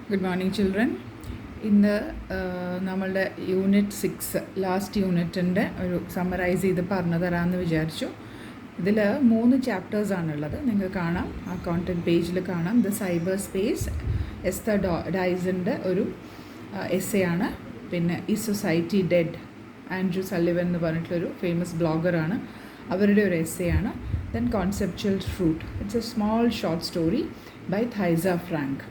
Good morning children. ഇന്ന് നമ്മളുടെ unit 6 last യൂണിറ്റിൻ്റെ ഒരു സമ്മറൈസ് ചെയ്ത് പറഞ്ഞു തരാമെന്ന് വിചാരിച്ചു. ഇതിൽ 3 ചാപ്റ്റേഴ്സാണുള്ളത്. നിങ്ങൾക്ക് കാണാം, ആ കോണ്ടൻറ്റ് പേജിൽ കാണാം. ദ സൈബർ സ്പേസ് എസ്തർ ഡൈസൻ്റെ ഒരു എസ്സേ ആണ്. പിന്നെ ഈ സൊസൈറ്റി ഡെഡ്, ആൻഡ്രൂ സള്ളിവൻ എന്ന് പറഞ്ഞിട്ടുള്ളൊരു ഫേമസ് ബ്ലോഗറാണ്, അവരുടെ ഒരു എസ്സേ ആണ്. Then conceptual fruit, it's a small short story by Thaisa Frank.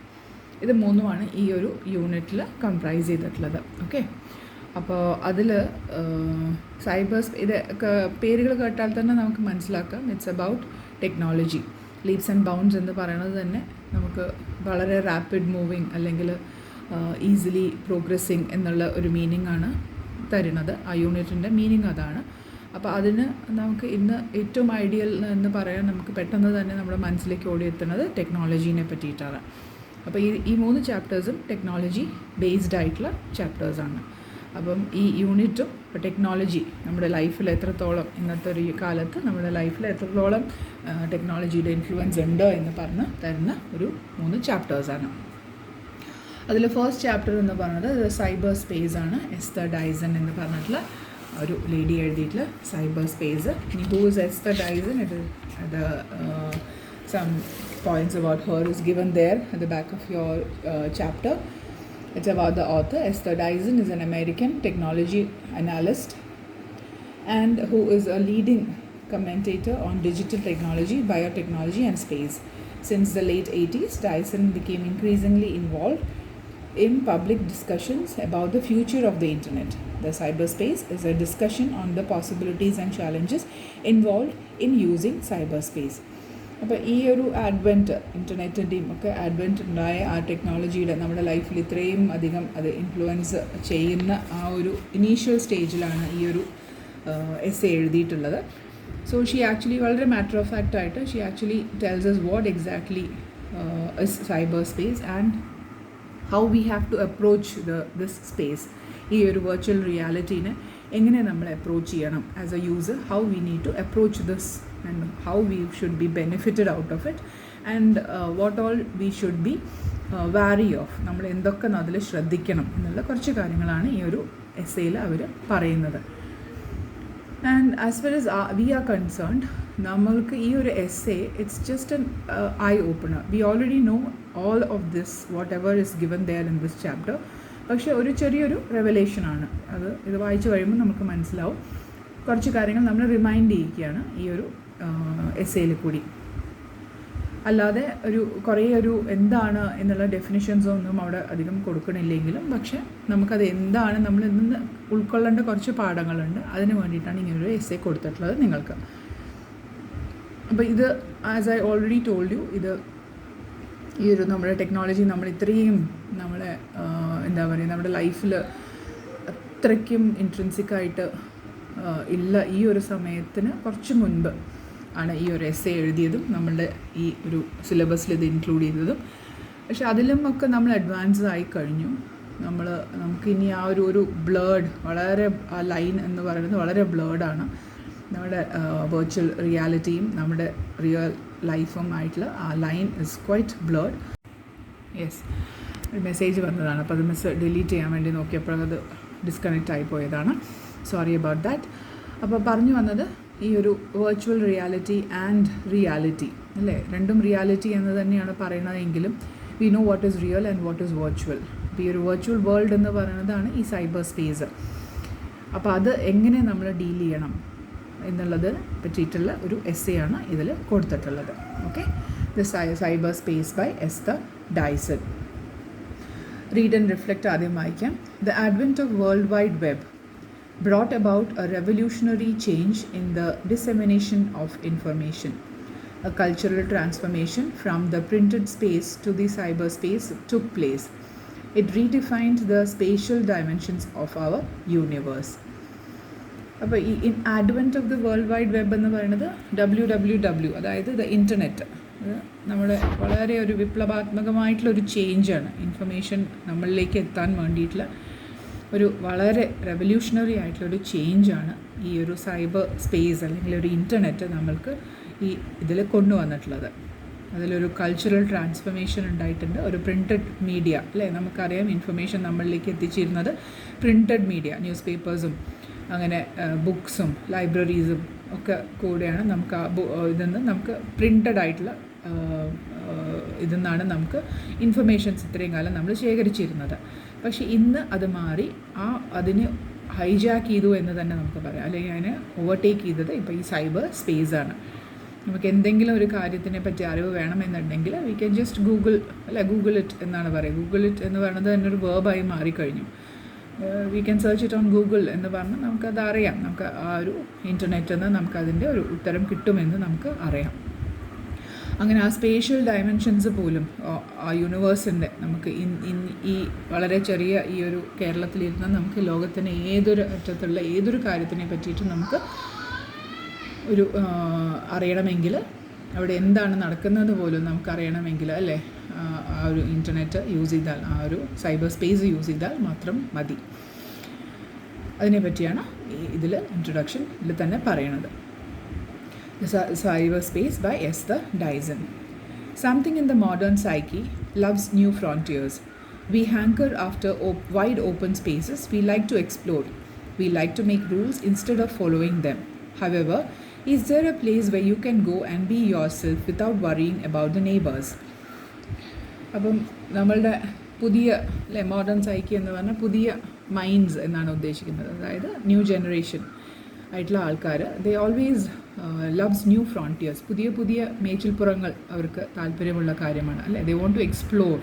ഇത് മൂന്നുമാണ് ഈ ഒരു യൂണിറ്റിൽ കംപ്രൈസ് ചെയ്തിട്ടുള്ളത്. ഓക്കെ, അപ്പോൾ അതിൽ ഇത് പേരുകൾ കേട്ടാൽ തന്നെ നമുക്ക് മനസ്സിലാക്കാം, it's about technology. Leaps and bounds എന്ന് പറയുന്നത് തന്നെ നമുക്ക് വളരെ റാപ്പിഡ് മൂവിങ് അല്ലെങ്കിൽ ഈസിലി പ്രോഗ്രസ്സിങ് എന്നുള്ള ഒരു മീനിങ് ആണ് തരുന്നത്. ആ യൂണിറ്റിൻ്റെ മീനിങ് അതാണ്. അപ്പോൾ അതിന് നമുക്ക് ഇന്ന് ഏറ്റവും ഐഡിയൽ എന്ന് പറയാൻ നമുക്ക് പെട്ടെന്ന് തന്നെ നമ്മുടെ മനസ്സിലേക്ക് ഓടിയെത്തുന്നത് ടെക്നോളജീനെ പറ്റിയിട്ടാണ്. അപ്പോൾ ഈ 3 ചാപ്റ്റേഴ്സും ടെക്നോളജി ബേസ്ഡ് ആയിട്ടുള്ള ചാപ്റ്റേഴ്സാണ്. അപ്പം ഈ യൂണിറ്റും ടെക്നോളജി നമ്മുടെ ലൈഫിൽ എത്രത്തോളം, ഇന്നത്തെ ഒരു കാലത്ത് നമ്മുടെ ലൈഫിൽ എത്രത്തോളം ടെക്നോളജിയുടെ ഇൻഫ്ലുവൻസ് ഉണ്ട് എന്ന് പറഞ്ഞ് തരുന്ന ഒരു 3 ചാപ്റ്റേഴ്സാണ്. അതിൽ ഫസ്റ്റ് ചാപ്റ്റർ എന്ന് പറയുന്നത് സൈബർ സ്പേസ് ആണ്. എസ്തർ ഡൈസൺ എന്ന് പറഞ്ഞിട്ടുള്ള ഒരു ലേഡി എഴുതിയിട്ടുള്ള സൈബർ സ്പേസ്. ഇനി who is Esther Dyson, some points about her is given there at the back of your chapter. It's about the author. Esther Dyson is an American technology analyst and who is a leading commentator on digital technology, biotechnology and space. Since the late 80s, Dyson became increasingly involved in public discussions about the future of the internet. The cyberspace is a discussion on the possibilities and challenges involved in using cyberspace. അപ്പോൾ ഈ ഒരു ആഡ്വെൻറ്റ്, ഇൻ്റർനെറ്റിൻ്റെയും ഒക്കെ ആഡ്വെൻറ്റ് ഉണ്ടായ ആ ടെക്നോളജിയുടെ നമ്മുടെ ലൈഫിൽ ഇത്രയും അധികം അത് ഇൻഫ്ലുവൻസ് ചെയ്യുന്ന ആ ഒരു ഇനീഷ്യൽ സ്റ്റേജിലാണ് ഈ ഒരു എസ്സേ എഴുതിയിട്ടുള്ളത്. സോ ഷീ ആക്ച്വലി വളരെ മാറ്റർ ഓഫ് ഫാക്റ്റ് ആയിട്ട് she actually tells us what exactly is cyberspace and how we have to approach this space. ഈ ഒരു വെർച്വൽ റിയാലിറ്റീനെ എങ്ങനെ നമ്മൾ അപ്രോച്ച് ചെയ്യണം as a user, how we need to approach this and how we should be benefited out of it and what all we should be wary of. നമ്മൾ എന്തൊക്കെ അതിൽ ശ്രദ്ധിക്കണം എന്നുള്ള കുറച്ച് കാര്യങ്ങളാണ് ഈ ഒരു എസ്സേയിൽ അവർ പറയുന്നത്. And as far as we are concerned, നമ്മൾക്ക് ഈ ഒരു essay it's just an eye opener. We already know all of this, whatever is given there in this chapter. പക്ഷേ ഒരു ചെറിയൊരു റെവലേഷനാണ് അത്. ഇത് വായിച്ചു കഴിയുമ്പോൾ നമുക്ക് മനസ്സിലാവും. കുറച്ച് കാര്യങ്ങൾ നമ്മൾ റിമൈൻഡ് ചെയ്യിക്കുകയാണ് ഈ ഒരു എസ്സേയിൽ കൂടി. അല്ലാതെ കുറേ എന്താണ് എന്നുള്ള ഡെഫിനിഷൻസോ ഒന്നും അവിടെ അധികം കൊടുക്കണില്ലെങ്കിലും, പക്ഷേ നമുക്കത് എന്താണ് നമ്മൾ ഇന്ന് ഉൾക്കൊള്ളേണ്ട കുറച്ച് പാഠങ്ങളുണ്ട്. അതിന് വേണ്ടിയിട്ടാണ് ഇങ്ങനൊരു എസ്സേ കൊടുത്തിട്ടുള്ളത് നിങ്ങൾക്ക്. അപ്പോൾ ഇത് as I already told you, ഇത് ഈ ഒരു നമ്മുടെ ടെക്നോളജി നമ്മൾ ഇത്രയും നമ്മളെ എന്താ പറയുക, നമ്മുടെ ലൈഫിൽ അത്രയ്ക്കും ഇൻട്രിൻസിക്കായിട്ട് ഇല്ല. ഈ ഒരു സമയത്തിന് കുറച്ച് മുൻപ് ആണ് ഈ ഒരു എസ്സേ എഴുതിയതും നമ്മളുടെ ഈ ഒരു സിലബസിൽ ഇത് ഇൻക്ലൂഡ് ചെയ്തതും. പക്ഷെ അതിലും ഒക്കെ നമ്മൾ അഡ്വാൻസ് ആയി കഴിഞ്ഞു. നമുക്കിനി ആ ഒരു ബ്ലേഡ്, വളരെ ആ ലൈൻ എന്ന് പറയുന്നത് വളരെ ബ്ലേഡാണ്. നമ്മുടെ വെർച്വൽ റിയാലിറ്റിയും നമ്മുടെ റിയൽ ലൈഫും ആയിട്ടുള്ള ആ line is quite blade. Yes, ഒരു മെസ്സേജ് വന്നതാണ്. അപ്പോൾ അത് ഡിലീറ്റ് ചെയ്യാൻ വേണ്ടി നോക്കിയപ്പോൾ അത് ഡിസ്കണക്റ്റ് ആയി പോയതാണ്. Sorry about that. അപ്പോൾ പറഞ്ഞു വന്നത് ഈ ഒരു വെർച്വൽ റിയാലിറ്റി ആൻഡ് റിയാലിറ്റി അല്ലേ, രണ്ടും റിയാലിറ്റി എന്ന് തന്നെയാണ് പറയുന്നതെങ്കിലും we know what is real and what is virtual. അപ്പോൾ ഈ ഒരു വെർച്വൽ വേൾഡ് എന്ന് പറയുന്നതാണ് ഈ സൈബർ സ്പേസ്. അപ്പോൾ അത് എങ്ങനെ നമ്മൾ ഡീൽ ചെയ്യണം എന്നുള്ളത് പറ്റിയിട്ടുള്ള ഒരു എസ്സേ ആണ് ഇതിൽ കൊടുത്തിട്ടുള്ളത്. Okay, the cyber space by Esther Dyson. Read and reflect ആദ്യം വായിക്കാം. The advent of world wide web brought about a revolutionary change in the dissemination of information. A cultural transformation from the printed space to the cyberspace took place. It redefined the spatial dimensions of our universe. അപ്പോൾ ഈ advent of the world wide web എന്ന് പറയുന്നത് WWW, അതായത് the internet. നമ്മുടെ വളരെ ഒരു വിപ്ലവാത്മകമായിട്ടുള്ളൊരു ചേഞ്ചാണ്. Information നമ്മളിലേക്ക് എത്താൻ വേണ്ടിയിട്ടുള്ള ഒരു വളരെ റെവല്യൂഷണറി ആയിട്ടുള്ളൊരു ചേഞ്ചാണ് ഈ ഒരു സൈബർ സ്പേസ് അല്ലെങ്കിൽ ഒരു ഇൻ്റർനെറ്റ് നമ്മൾക്ക് ഈ ഇതിൽ കൊണ്ടുവന്നിട്ടുള്ളത്. അതിലൊരു കൾച്ചറൽ ട്രാൻസ്ഫർമേഷൻ ഉണ്ടായിട്ടുണ്ട്. ഒരു പ്രിൻറ്റഡ് മീഡിയ അല്ലേ, നമുക്കറിയാം ഇൻഫർമേഷൻ നമ്മളിലേക്ക് എത്തിച്ചിരുന്നത് പ്രിൻറ്റഡ് മീഡിയ, ന്യൂസ് പേപ്പേഴ്സും അങ്ങനെ ബുക്സും ലൈബ്രറീസും ഒക്കെ കൂടെയാണ് നമുക്ക് ഇതെന്ന് നമുക്ക് പ്രിൻറ്റഡ് ആയിട്ടുള്ള ഇതെന്നാണ് നമുക്ക് ഇൻഫർമേഷൻസ് ഇത്രയും കാലം നമ്മൾ ശേഖരിച്ചിരുന്നത്. പക്ഷേ ഇന്ന് അത് മാറി അതിന് ഹൈജാക്ക് ചെയ്തു എന്ന് തന്നെ നമുക്ക് പറയാം, അല്ലെങ്കിൽ അതിനെ ഓവർടേക്ക് ചെയ്തത് ഇപ്പോൾ ഈ സൈബർ സ്പേസാണ്. നമുക്ക് എന്തെങ്കിലും ഒരു കാര്യത്തിനെ പറ്റി അറിവ് വേണമെന്നുണ്ടെങ്കിൽ we can just Google it എന്നാണ് പറയുക. ഗൂഗിൾ ഇറ്റ് എന്ന് പറയുന്നത് തന്നെ ഒരു വേർബായി മാറിക്കഴിഞ്ഞു. We can search it on Google എന്ന് പറഞ്ഞാൽ നമുക്കത് അറിയാം. നമുക്ക് ആ ഒരു ഇൻ്റർനെറ്റിൽ നിന്ന് നമുക്കതിൻ്റെ ഒരു ഉത്തരം കിട്ടുമെന്ന് നമുക്ക് അറിയാം. അങ്ങനെ ആ സ്പേഷ്യൽ ഡയമെൻഷൻസ് പോലും ആ യൂണിവേഴ്സിൻ്റെ നമുക്ക് ഈ വളരെ ചെറിയ ഈ ഒരു കേരളത്തിലിരുന്ന് നമുക്ക് ലോകത്തിൻ്റെ ഏതൊരു അറ്റത്തുള്ള ഏതൊരു കാര്യത്തിനെ പറ്റിയിട്ട് നമുക്ക് ഒരു അറിയണമെങ്കിൽ, അവിടെ എന്താണ് നടക്കുന്നത് പോലും നമുക്കറിയണമെങ്കിൽ അല്ലേ, ആ ഒരു ഇൻ്റർനെറ്റ് യൂസ് ചെയ്താൽ, ആ ഒരു സൈബർ സ്പേസ് യൂസ് ചെയ്താൽ മാത്രം മതി. അതിനെപ്പറ്റിയാണ് ഇതിൽ ഇൻട്രൊഡക്ഷനിൽ തന്നെ പറയണത്. Cyberspace by Esther Dyson. Something in the modern psyche loves new frontiers. We hanker after wide open spaces we like to explore. We like to make rules instead of following them. However, is there a place where you can go and be yourself without worrying about the neighbors? അപ്പം നമ്മളുടെ പുതിയ modern psyche എന്ന് പറഞ്ഞാൽ പുതിയ minds എന്നാണ് ഉദ്ദേശിക്കുന്നത്. അതായത് new generation ആയിട്ടുള്ള ആൾക്കാർ they always loves new frontiers. പുതിയ പുതിയ മേച്ചിൽപ്പുറങ്ങൾ അവർക്ക് താല്പര്യമുള്ള കാര്യമാണ് അല്ലേ. ദേ വോണ്ട് ടു എക്സ്പ്ലോർ.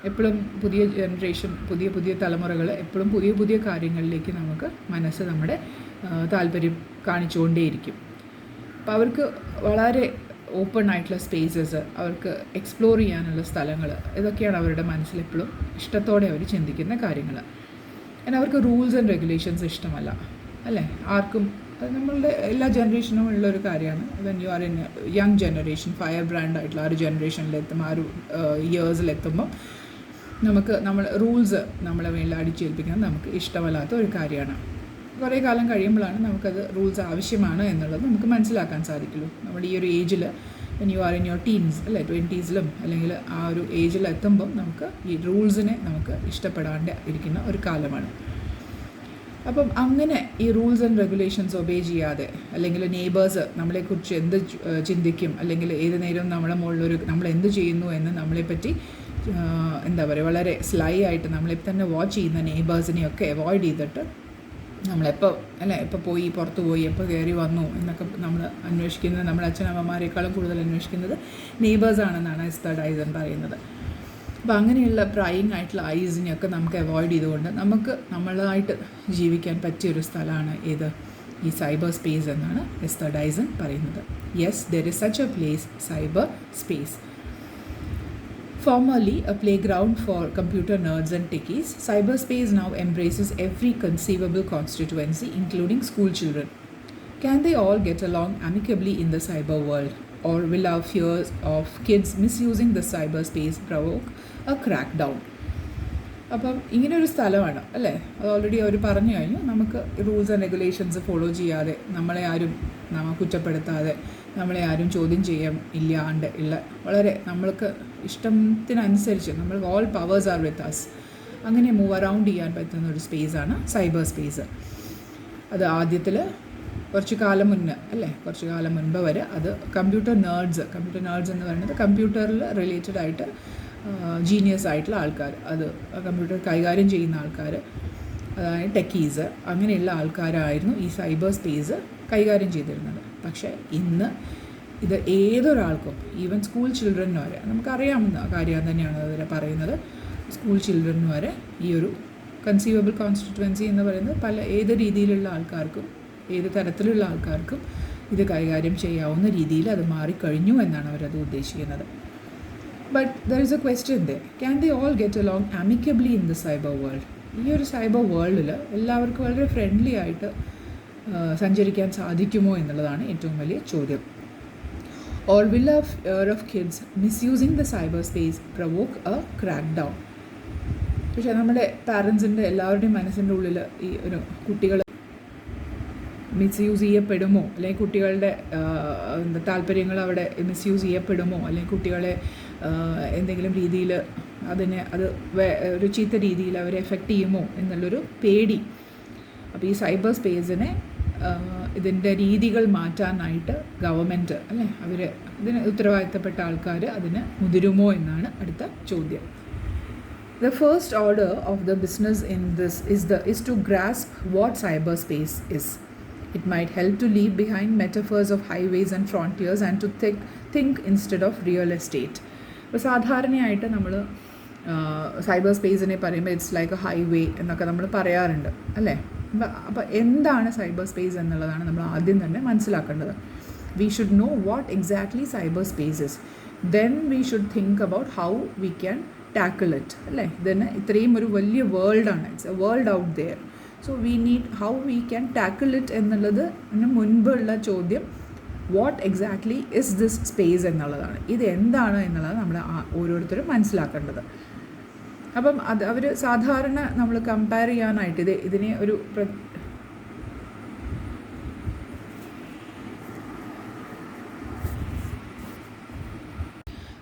എപ്പോഴും പുതിയ ജനറേഷൻ, പുതിയ പുതിയ തലമുറകൾ എപ്പോഴും പുതിയ പുതിയ കാര്യങ്ങളിലേക്ക് നമുക്ക് നമ്മുടെ താല്പര്യം കാണിച്ചുകൊണ്ടേയിരിക്കും. അപ്പോൾ അവർക്ക് വളരെ ഓപ്പൺ ആയിട്ടുള്ള സ്പേസസ്, അവർക്ക് എക്സ്പ്ലോർ ചെയ്യാനുള്ള സ്ഥലങ്ങൾ, ഇതൊക്കെയാണ് അവരുടെ മനസ്സിലെപ്പോഴും ഇഷ്ടത്തോടെ അവർ ചിന്തിക്കുന്ന കാര്യങ്ങൾ. കാരണം അവർക്ക് റൂൾസ് ആൻഡ് റെഗുലേഷൻസ് ഇഷ്ടമല്ല അല്ലേ. ആർക്കും അത് നമ്മളുടെ എല്ലാ ജനറേഷനും ഉള്ളൊരു കാര്യമാണ്. When you are in young generation, fire brand ആയിട്ടുള്ള ആ ഒരു ജനറേഷനിലെത്തും, ആ ഒരു ഇയേഴ്സിലെത്തുമ്പം നമ്മൾ റൂൾസ് നമ്മളെ മേളിൽ അടിച്ചേൽപ്പിക്കുന്നത് നമുക്ക് ഇഷ്ടമല്ലാത്ത ഒരു കാര്യമാണ്. കുറേ കാലം കഴിയുമ്പോഴാണ് നമുക്കത് റൂൾസ് ആവശ്യമാണ് എന്നുള്ളത് നമുക്ക് മനസ്സിലാക്കാൻ സാധിക്കുള്ളൂ. നമ്മുടെ ഈ ഒരു ഏജിൽ, when you are in your teens അല്ലേ, 20s അല്ലെങ്കിൽ ആ ഒരു ഏജിലെത്തുമ്പം നമുക്ക് ഈ റൂൾസിനെ നമുക്ക് ഇഷ്ടപ്പെടാണ്ട് ഇരിക്കുന്ന ഒരു കാലമാണ്. അപ്പം അങ്ങനെ ഈ റൂൾസ് ആൻഡ് റെഗുലേഷൻസ് ഒബേ ചെയ്യാതെ, അല്ലെങ്കിൽ നെയ്ബേഴ്സ് നമ്മളെക്കുറിച്ച് എന്ത് ചിന്തിക്കും, അല്ലെങ്കിൽ ഏത് നേരവും നമ്മളെ മുകളിലൊരു നമ്മൾ എന്ത് ചെയ്യുന്നു എന്ന് നമ്മളെപ്പറ്റി എന്താ പറയുക വളരെ സ്ലൈ ആയിട്ട് നമ്മളെ തന്നെ വാച്ച് ചെയ്യുന്ന നെയ്ബേഴ്സിനെയൊക്കെ അവോയ്ഡ് ചെയ്തിട്ട് നമ്മളെപ്പോൾ എപ്പോൾ പോയി പുറത്ത് പോയി എപ്പോൾ കയറി വന്നു എന്നൊക്കെ നമ്മൾ അന്വേഷിക്കുന്നത്, നമ്മുടെ അച്ഛനമ്മമാരെക്കാളും കൂടുതൽ അന്വേഷിക്കുന്നത് നെയ്ബേഴ്സാണെന്നാണ് എസ്റ്റർ ഡൈസൺ പറയുന്നത്. അപ്പോൾ അങ്ങനെയുള്ള പ്രൈയിങ് ആയിട്ടുള്ള ഐസിനെയൊക്കെ നമുക്ക് അവോയ്ഡ് ചെയ്തുകൊണ്ട് നമുക്ക് നമ്മളായിട്ട് ജീവിക്കാൻ പറ്റിയൊരു സ്ഥലമാണ് ഏത്, ഈ സൈബർ സ്പേസ് എന്നാണ് എസ്റ്റർ ഡൈസൺ പറയുന്നത്. Yes, there is such A place, cyber space. Formerly a playground for computer nerds and techies, cyberspace now embraces every conceivable constituency, including school children. Can they all get along amicably in the cyber world? Or will our fears of kids misusing the cyberspace provoke a crackdown? അപ്പം ഇങ്ങനെയൊരു സ്ഥലമാണ് അല്ലേ, അത് already അവർ പറഞ്ഞു കഴിഞ്ഞു. നമുക്ക് rules and regulations follow ചെയ്യാതെ, നമ്മളെ ആരും കുറ്റപ്പെടുത്താതെ, നമ്മളെ ആരും ചോദ്യം ചെയ്യാൻ ഇല്ലാണ്ട് ഉള്ള വളരെ നമ്മൾക്ക് ഇഷ്ടത്തിനനുസരിച്ച് നമ്മൾ all powers are with us, അങ്ങനെ മൂവ് അറൗണ്ട് ചെയ്യാൻ പറ്റുന്ന ഒരു സ്പേസാണ് സൈബർ സ്പേസ്. അത് ആദ്യത്തിൽ കുറച്ച് കാലം മുൻപ് വരെ അത് കമ്പ്യൂട്ടർ നേർഡ്സ് എന്ന് പറയുന്നത് കമ്പ്യൂട്ടറിൽ റിലേറ്റഡ് ആയിട്ട് ജീനിയസ് ആയിട്ടുള്ള ആൾക്കാർ, അത് കമ്പ്യൂട്ടർ കൈകാര്യം ചെയ്യുന്ന ആൾക്കാർ, അതായത് ടെക്കീസ്, അങ്ങനെയുള്ള ആൾക്കാരായിരുന്നു ഈ സൈബർ സ്പേസ് കൈകാര്യം ചെയ്തിരുന്നത്. പക്ഷേ ഇന്ന് ഇത് ഏതൊരാൾക്കും, ഈവൻ സ്കൂൾ ചിൽഡ്രന് വരെ, നമുക്കറിയാവുന്ന കാര്യം തന്നെയാണ് അതിൽ പറയുന്നത്, സ്കൂൾ ചിൽഡ്രന് വരെ ഈ ഒരു കൺസീവബിൾ കോൺസ്റ്റിറ്റ്യുവൻസി എന്ന് പറയുന്നത് ഏത് രീതിയിലുള്ള ആൾക്കാർക്കും, ഏത് തരത്തിലുള്ള ആൾക്കാർക്കും ഇത് കൈകാര്യം ചെയ്യാവുന്ന രീതിയിൽ അത് മാറിക്കഴിഞ്ഞു എന്നാണ് അവരത് ഉദ്ദേശിക്കുന്നത്. But there is a question they, can they all get along amicably in the cyber world? ഈ ഒരു സൈബർ വേൾഡിൽ എല്ലാവർക്കും വളരെ ഫ്രണ്ട്ലി ആയിട്ട് സഞ്ചരിക്കാൻ സാധിക്കുമോ എന്നുള്ളതാണ് ഏറ്റവും വലിയ ചോദ്യം. Or will A fear of kids misusing the cyber space provoke A crack down? പക്ഷേ നമ്മുടെ പാരൻസിൻ്റെ എല്ലാവരുടെയും മനസ്സിൻ്റെ ഉള്ളിൽ ഈ ഒരു കുട്ടികൾ മിസ്യൂസ് ചെയ്യപ്പെടുമോ, അല്ലെങ്കിൽ കുട്ടികളുടെ താല്പര്യങ്ങൾ അവിടെ മിസ്യൂസ് ചെയ്യപ്പെടുമോ, അല്ലെങ്കിൽ കുട്ടികളെ എന്തെങ്കിലും രീതിയിൽ അത് ഒരു ചീത്ത രീതിയിൽ അവരെ എഫക്റ്റ് ചെയ്യുമോ എന്നുള്ളൊരു പേടി. അപ്പോൾ ഈ സൈബർ സ്പേസിനെ ഇതിൻ്റെ രീതികൾ മാറ്റാനായിട്ട് ഗവൺമെൻറ് അല്ലേ, ഇതിന് ഉത്തരവാദിത്തപ്പെട്ട ആൾക്കാർ അതിന് മുതിരുമോ എന്നാണ് അടുത്ത ചോദ്യം. The first order of the business in this is to grasp what cyberspace is. It might help to leave behind metaphors of highways and frontiers and to think instead of real estate. അപ്പോൾ സാധാരണയായിട്ട് നമ്മൾ cyber സ്പേസിനെ പറയുമ്പോൾ it's like A highway എന്നൊക്കെ നമ്മൾ പറയാറുണ്ട് അല്ലേ. അപ്പോൾ എന്താണ് സൈബർ സ്പേസ് എന്നുള്ളതാണ് നമ്മൾ ആദ്യം തന്നെ മനസ്സിലാക്കേണ്ടത്. We should know what exactly cyber space is, then we should think about how we can tackle it അല്ലേ. ഇതിന് ഇത്രയും ഒരു വലിയ വേൾഡാണ്, it's a world out there. So we need how we can tackle it എന്നുള്ളതിന് മുൻപുള്ള ചോദ്യം what exactly is this space എന്നുള്ളതാണ്. ഇത് എന്താണ് എന്നുള്ളത് നമ്മൾ ഓരോരുത്തരും മനസ്സിലാക്കേണ്ടത്. അപ്പം അവർ സാധാരണ നമ്മൾ കമ്പയർ ചെയ്യാനായിട്ട് ഇതിനെ ഒരു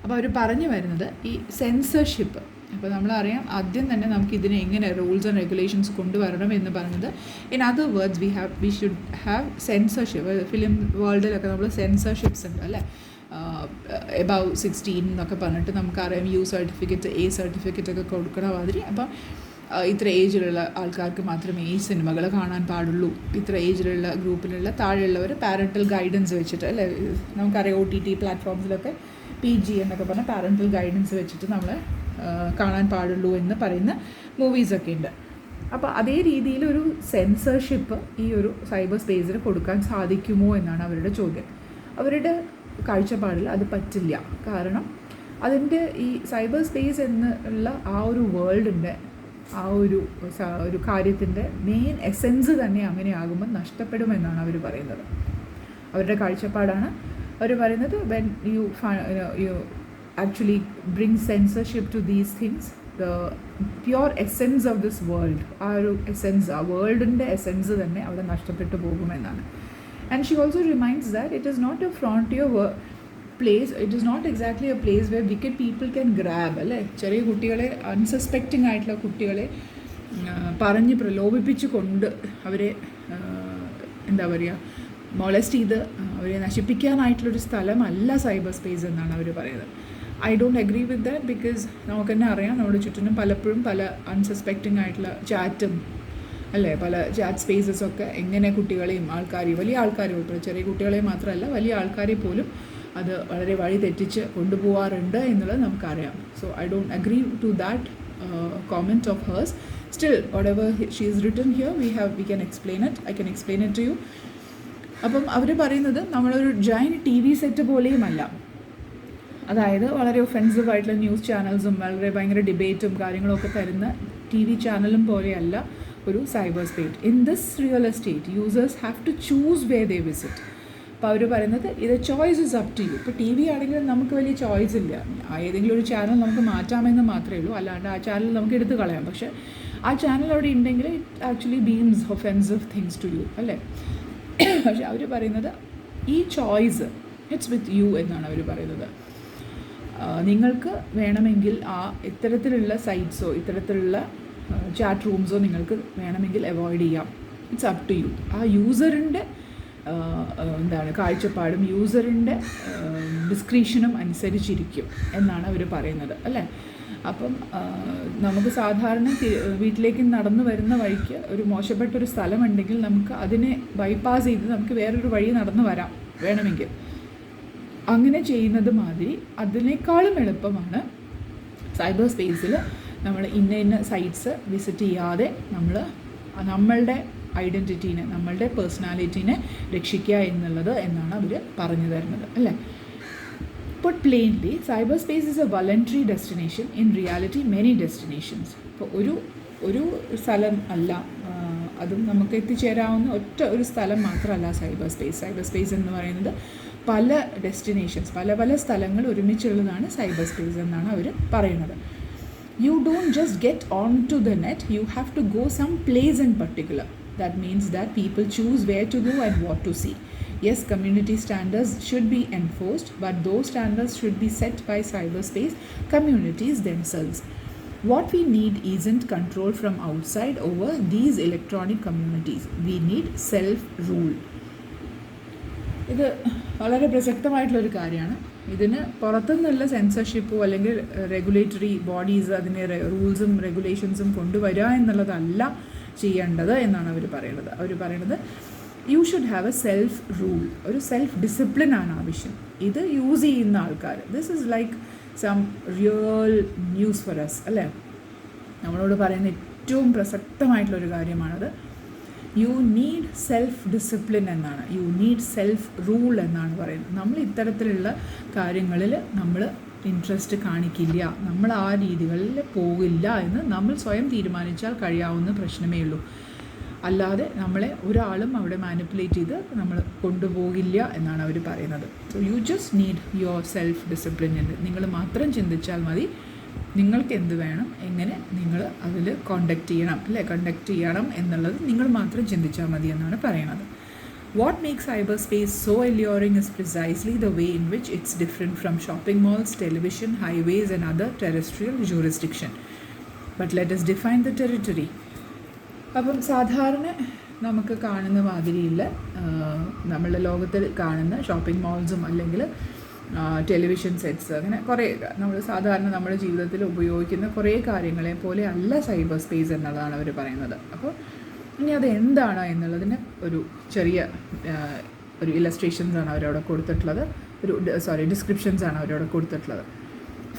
അപ്പോൾ അവർ പറഞ്ഞു വരുന്നത് ഈ സെൻസർഷിപ്പ്. അപ്പോൾ നമ്മളറിയാം ആദ്യം തന്നെ നമുക്ക് ഇതിനെ എങ്ങനെ റൂൾസ് ആൻഡ് റെഗുലേഷൻസ് കൊണ്ടുവരണം എന്ന് പറഞ്ഞത്. In other words we should have censorship. Film വേൾഡിലൊക്കെ നമ്മൾ സെൻസർഷിപ്സ് ഉണ്ട് അല്ലേ. എബവ് 16 എന്നൊക്കെ പറഞ്ഞിട്ട് നമുക്കറിയാം U സർട്ടിഫിക്കറ്റ് A സർട്ടിഫിക്കറ്റ് ഒക്കെ കൊടുക്കണ മാതിരി. അപ്പം ഇത്ര ഏജിലുള്ള ആൾക്കാർക്ക് മാത്രമേ ഈ സിനിമകൾ കാണാൻ പാടുള്ളൂ, ഇത്ര ഏജിലുള്ള ഗ്രൂപ്പിലുള്ള താഴെയുള്ളവർ പാരൻ്റൽ ഗൈഡൻസ് വെച്ചിട്ട് അല്ലേ. നമുക്കറിയാം OTT പ്ലാറ്റ്ഫോംസിലൊക്കെ PG എന്നൊക്കെ പറഞ്ഞാൽ പാരൻ്റൽ ഗൈഡൻസ് വെച്ചിട്ട് നമ്മൾ കാണാൻ പാടുള്ളൂ എന്ന് പറയുന്ന മൂവീസൊക്കെ ഉണ്ട്. അപ്പോൾ അതേ രീതിയിലൊരു സെൻസർഷിപ്പ് ഈ ഒരു സൈബർ സ്പേസിന് കൊടുക്കാൻ സാധിക്കുമോ എന്നാണ് അവരുടെ ചോദ്യം. അവരുടെ കാഴ്ചപ്പാടിൽ അത് പറ്റില്ല. കാരണം അതിൻ്റെ ഈ സൈബർ സ്പേസ് എന്നുള്ള ആ ഒരു വേൾഡിൻ്റെ ആ ഒരു കാര്യത്തിൻ്റെ മെയിൻ എസെൻസ് തന്നെ അങ്ങനെയാകുമ്പോൾ നഷ്ടപ്പെടുമെന്നാണ് അവർ പറയുന്നത്. അവരുടെ കാഴ്ചപ്പാടാണ്. അവർ പറയുന്നത് when you actually bring censorship to these things, the pure essence of this world, ആ ഒരു എസെൻസ്, ആ വേൾഡിൻ്റെ എസെൻസ് തന്നെ അവിടെ നഷ്ടപ്പെട്ടു പോകുമെന്നാണ്. And she also reminds that it is not a frontier place, it is not exactly a place where wicked people can grab അല്ലേ. ചെറിയ കുട്ടികളെ, അൺസസ്പെക്റ്റിംഗ് ആയിട്ടുള്ള കുട്ടികളെ പറഞ്ഞ് പ്രലോഭിപ്പിച്ച് കൊണ്ട് അവരെ എന്താ പറയുക മൊളസ്റ്റ് ചെയ്ത് അവരെ നശിപ്പിക്കാനായിട്ടുള്ളൊരു സ്ഥലമല്ല സൈബർ സ്പേസ് എന്നാണ് അവർ പറയുന്നത്. I don't agree with that. Because നമുക്ക് തന്നെ അറിയാം നമ്മുടെ ചുറ്റിനും പലപ്പോഴും പല അൺസസ്പെക്റ്റിംഗ് ആയിട്ടുള്ള ചാറ്റും അല്ലേ, പല ചാറ്റ് സ്പേസസൊക്കെ എങ്ങനെ കുട്ടികളെയും ആൾക്കാരെയും, വലിയ ആൾക്കാരെ ഉൾപ്പെടെ, ചെറിയ കുട്ടികളെ മാത്രമല്ല വലിയ ആൾക്കാരെ പോലും അത് വളരെ വഴി തെറ്റിച്ച് കൊണ്ടുപോകാറുണ്ട് എന്നുള്ളത് നമുക്കറിയാം. So I don't agree to that comment of hers. Still, whatever she has written here, we can explain it. I can explain it to you. അപ്പം അവർ പറയുന്നത് നമ്മളൊരു ജോയിൻറ്റ് TV സെറ്റ് പോലെയുമല്ല. അതായത് വളരെ ഒഫെൻസീവ് ആയിട്ടുള്ള ന്യൂസ് ചാനൽസും വളരെ ഭയങ്കര ഡിബേറ്റും കാര്യങ്ങളൊക്കെ തരുന്ന TV ചാനലും പോലെയല്ല ഒരു cyber space. In this real estate users have to choose where they visit. അപ്പോൾ അവർ പറയുന്നത് ഇത് choice is up to you. ഇപ്പോൾ TV ആണെങ്കിലും നമുക്ക് വലിയ ചോയ്സ് ഇല്ല. ഏതെങ്കിലും ഒരു ചാനൽ നമുക്ക് മാറ്റാമെന്ന് മാത്രമേ ഉള്ളൂ, അല്ലാണ്ട് ആ ചാനൽ നമുക്ക് എടുത്ത് കളയാം. പക്ഷേ ആ ചാനൽ അവിടെ ഉണ്ടെങ്കിൽ it actually beams offensive things to you അല്ലേ. പക്ഷെ അവർ പറയുന്നത് ഈ ചോയ്സ് ഇറ്റ്സ് വിത്ത് യു എന്നാണ് അവർ പറയുന്നത്. നിങ്ങൾക്ക് വേണമെങ്കിൽ ആ ഇത്തരത്തിലുള്ള സൈറ്റ്സോ ഇത്തരത്തിലുള്ള ചാറ്റ് റൂംസോ നിങ്ങൾക്ക് വേണമെങ്കിൽ അവോയ്ഡ് ചെയ്യാം. It's up to you. ആ യൂസറിൻ്റെ കാഴ്ചപ്പാടും യൂസറിൻ്റെ ഡിസ്ക്രിപ്ഷനും അനുസരിച്ചിരിക്കും എന്നാണ് അവർ പറയുന്നത് അല്ലേ. അപ്പം നമുക്ക് സാധാരണ വീട്ടിലേക്ക് നടന്നു വരുന്ന വഴിക്ക് ഒരു മോശപ്പെട്ടൊരു സ്ഥലമുണ്ടെങ്കിൽ നമുക്ക് അതിനെ ബൈപ്പാസ് ചെയ്ത് നമുക്ക് വേറൊരു വഴി നടന്നു വരാം വേണമെങ്കിൽ. അങ്ങനെ ചെയ്യുന്നത് മാതിരി അതിനേക്കാളും എളുപ്പമാണ് സൈബർ സ്പേസിൽ നമ്മൾ ഇന്ന സൈറ്റ്സ് വിസിറ്റ് ചെയ്യാതെ നമ്മളുടെ ഐഡൻറ്റിറ്റീനെ, നമ്മളുടെ പേഴ്സണാലിറ്റീനെ രക്ഷിക്കുക എന്നുള്ളത് എന്നാണ് അവർ പറഞ്ഞു തരുന്നത് അല്ലേ. Put plainly, cyberspace is a voluntary destination. In reality, many destinations. ഇപ്പോൾ ഒരു സ്ഥലം അല്ല, അതും നമുക്ക് എത്തിച്ചേരാവുന്ന ഒരു സ്ഥലം മാത്രമല്ല സൈബർ സ്പേസ്. സൈബർ സ്പേസ് എന്ന് പറയുന്നത് പല ഡെസ്റ്റിനേഷൻസ്, പല സ്ഥലങ്ങൾ ഒരുമിച്ചുള്ളതാണ് സൈബർ സ്പേസ് എന്നാണ് അവർ പറയുന്നത്. You don't just get onto the net, you have to go some place in particular. That means that people choose where to go and what to see. Yes, community standards should be enforced, but those standards should be set by cyberspace communities themselves. What we need isn't control from outside over these electronic communities. We need self-rule. ഇത് വളരെ പ്രസക്തമായിട്ടുള്ളൊരു കാര്യമാണ്. ഇതിന് പുറത്തുനിന്നുള്ള സെൻസർഷിപ്പോ അല്ലെങ്കിൽ regulatory bodies അതിനെ റൂൾസും റെഗുലേഷൻസും കൊണ്ടുവരിക എന്നുള്ളതല്ല ചെയ്യേണ്ടത് എന്നാണ് അവർ പറയുന്നത് you should have a self rule, ഒരു സെൽഫ് ഡിസിപ്ലിൻ ആണ് ആവശ്യം. ഇത് യൂസ് ചെയ്യുന്ന ആൾക്കാർ, this is like some real news for us അല്ലേ. നമ്മളോട് പറയുന്ന ഏറ്റവും പ്രസക്തമായിട്ടുള്ളൊരു കാര്യമാണത്. യു നീഡ് സെൽഫ് ഡിസിപ്ലിൻ എന്നാണ്, യു നീഡ് സെൽഫ് റൂൾ എന്നാണ് പറയുന്നത്. നമ്മൾ ഇത്തരത്തിലുള്ള കാര്യങ്ങളിൽ നമ്മൾ ഇൻട്രസ്റ്റ് കാണിക്കില്ല, നമ്മൾ ആ രീതികളിൽ പോകില്ല എന്ന് നമ്മൾ സ്വയം തീരുമാനിച്ചാൽ കഴിയാവുന്ന പ്രശ്നമേ ഉള്ളൂ. അല്ലാതെ നമ്മളെ ഒരാളും അവിടെ മാനിപ്പുലേറ്റ് ചെയ്ത് നമ്മൾ കൊണ്ടുപോകില്ല എന്നാണ് അവർ പറയുന്നത്. So you just need your self discipline എന്ന് നിങ്ങൾ മാത്രം ചിന്തിച്ചാൽ മതി. നിങ്ങൾക്ക് എന്ത് വേണം, എങ്ങനെ നിങ്ങൾ അതിൽ കണ്ടക്ട് ചെയ്യണം എന്നുള്ളത് നിങ്ങൾ മാത്രം ചിന്തിച്ചാൽ മതി എന്നാണ് പറയുന്നത്. What makes cyberspace so alluring is precisely the way in which it's different from shopping malls, television, highways and other terrestrial jurisdiction. But let us define the territory. അപ്പം സാധാരണ നമുക്ക് കാണുന്ന മാതിരിയില്ല നമ്മളുടെ ലോകത്തിൽ കാണുന്ന ഷോപ്പിംഗ് മാൾസും അല്ലെങ്കിൽ ടെലിവിഷൻ സെറ്റ്സ്, അങ്ങനെ കുറേ നമ്മൾ സാധാരണ നമ്മുടെ ജീവിതത്തിൽ ഉപയോഗിക്കുന്ന കുറേ കാര്യങ്ങളെ പോലെ അല്ല സൈബർ സ്പേസ് എന്നുള്ളതാണ് അവർ പറയുന്നത്. അപ്പോൾ ഇനി അത് എന്താണ് എന്നുള്ളതിന് ഒരു ചെറിയ ഒരു ഇലസ്ട്രേഷൻസാണ് അവരവിടെ കൊടുത്തിട്ടുള്ളത്, ഡിസ്ക്രിപ്ഷൻസാണ് അവരവിടെ കൊടുത്തിട്ടുള്ളത്.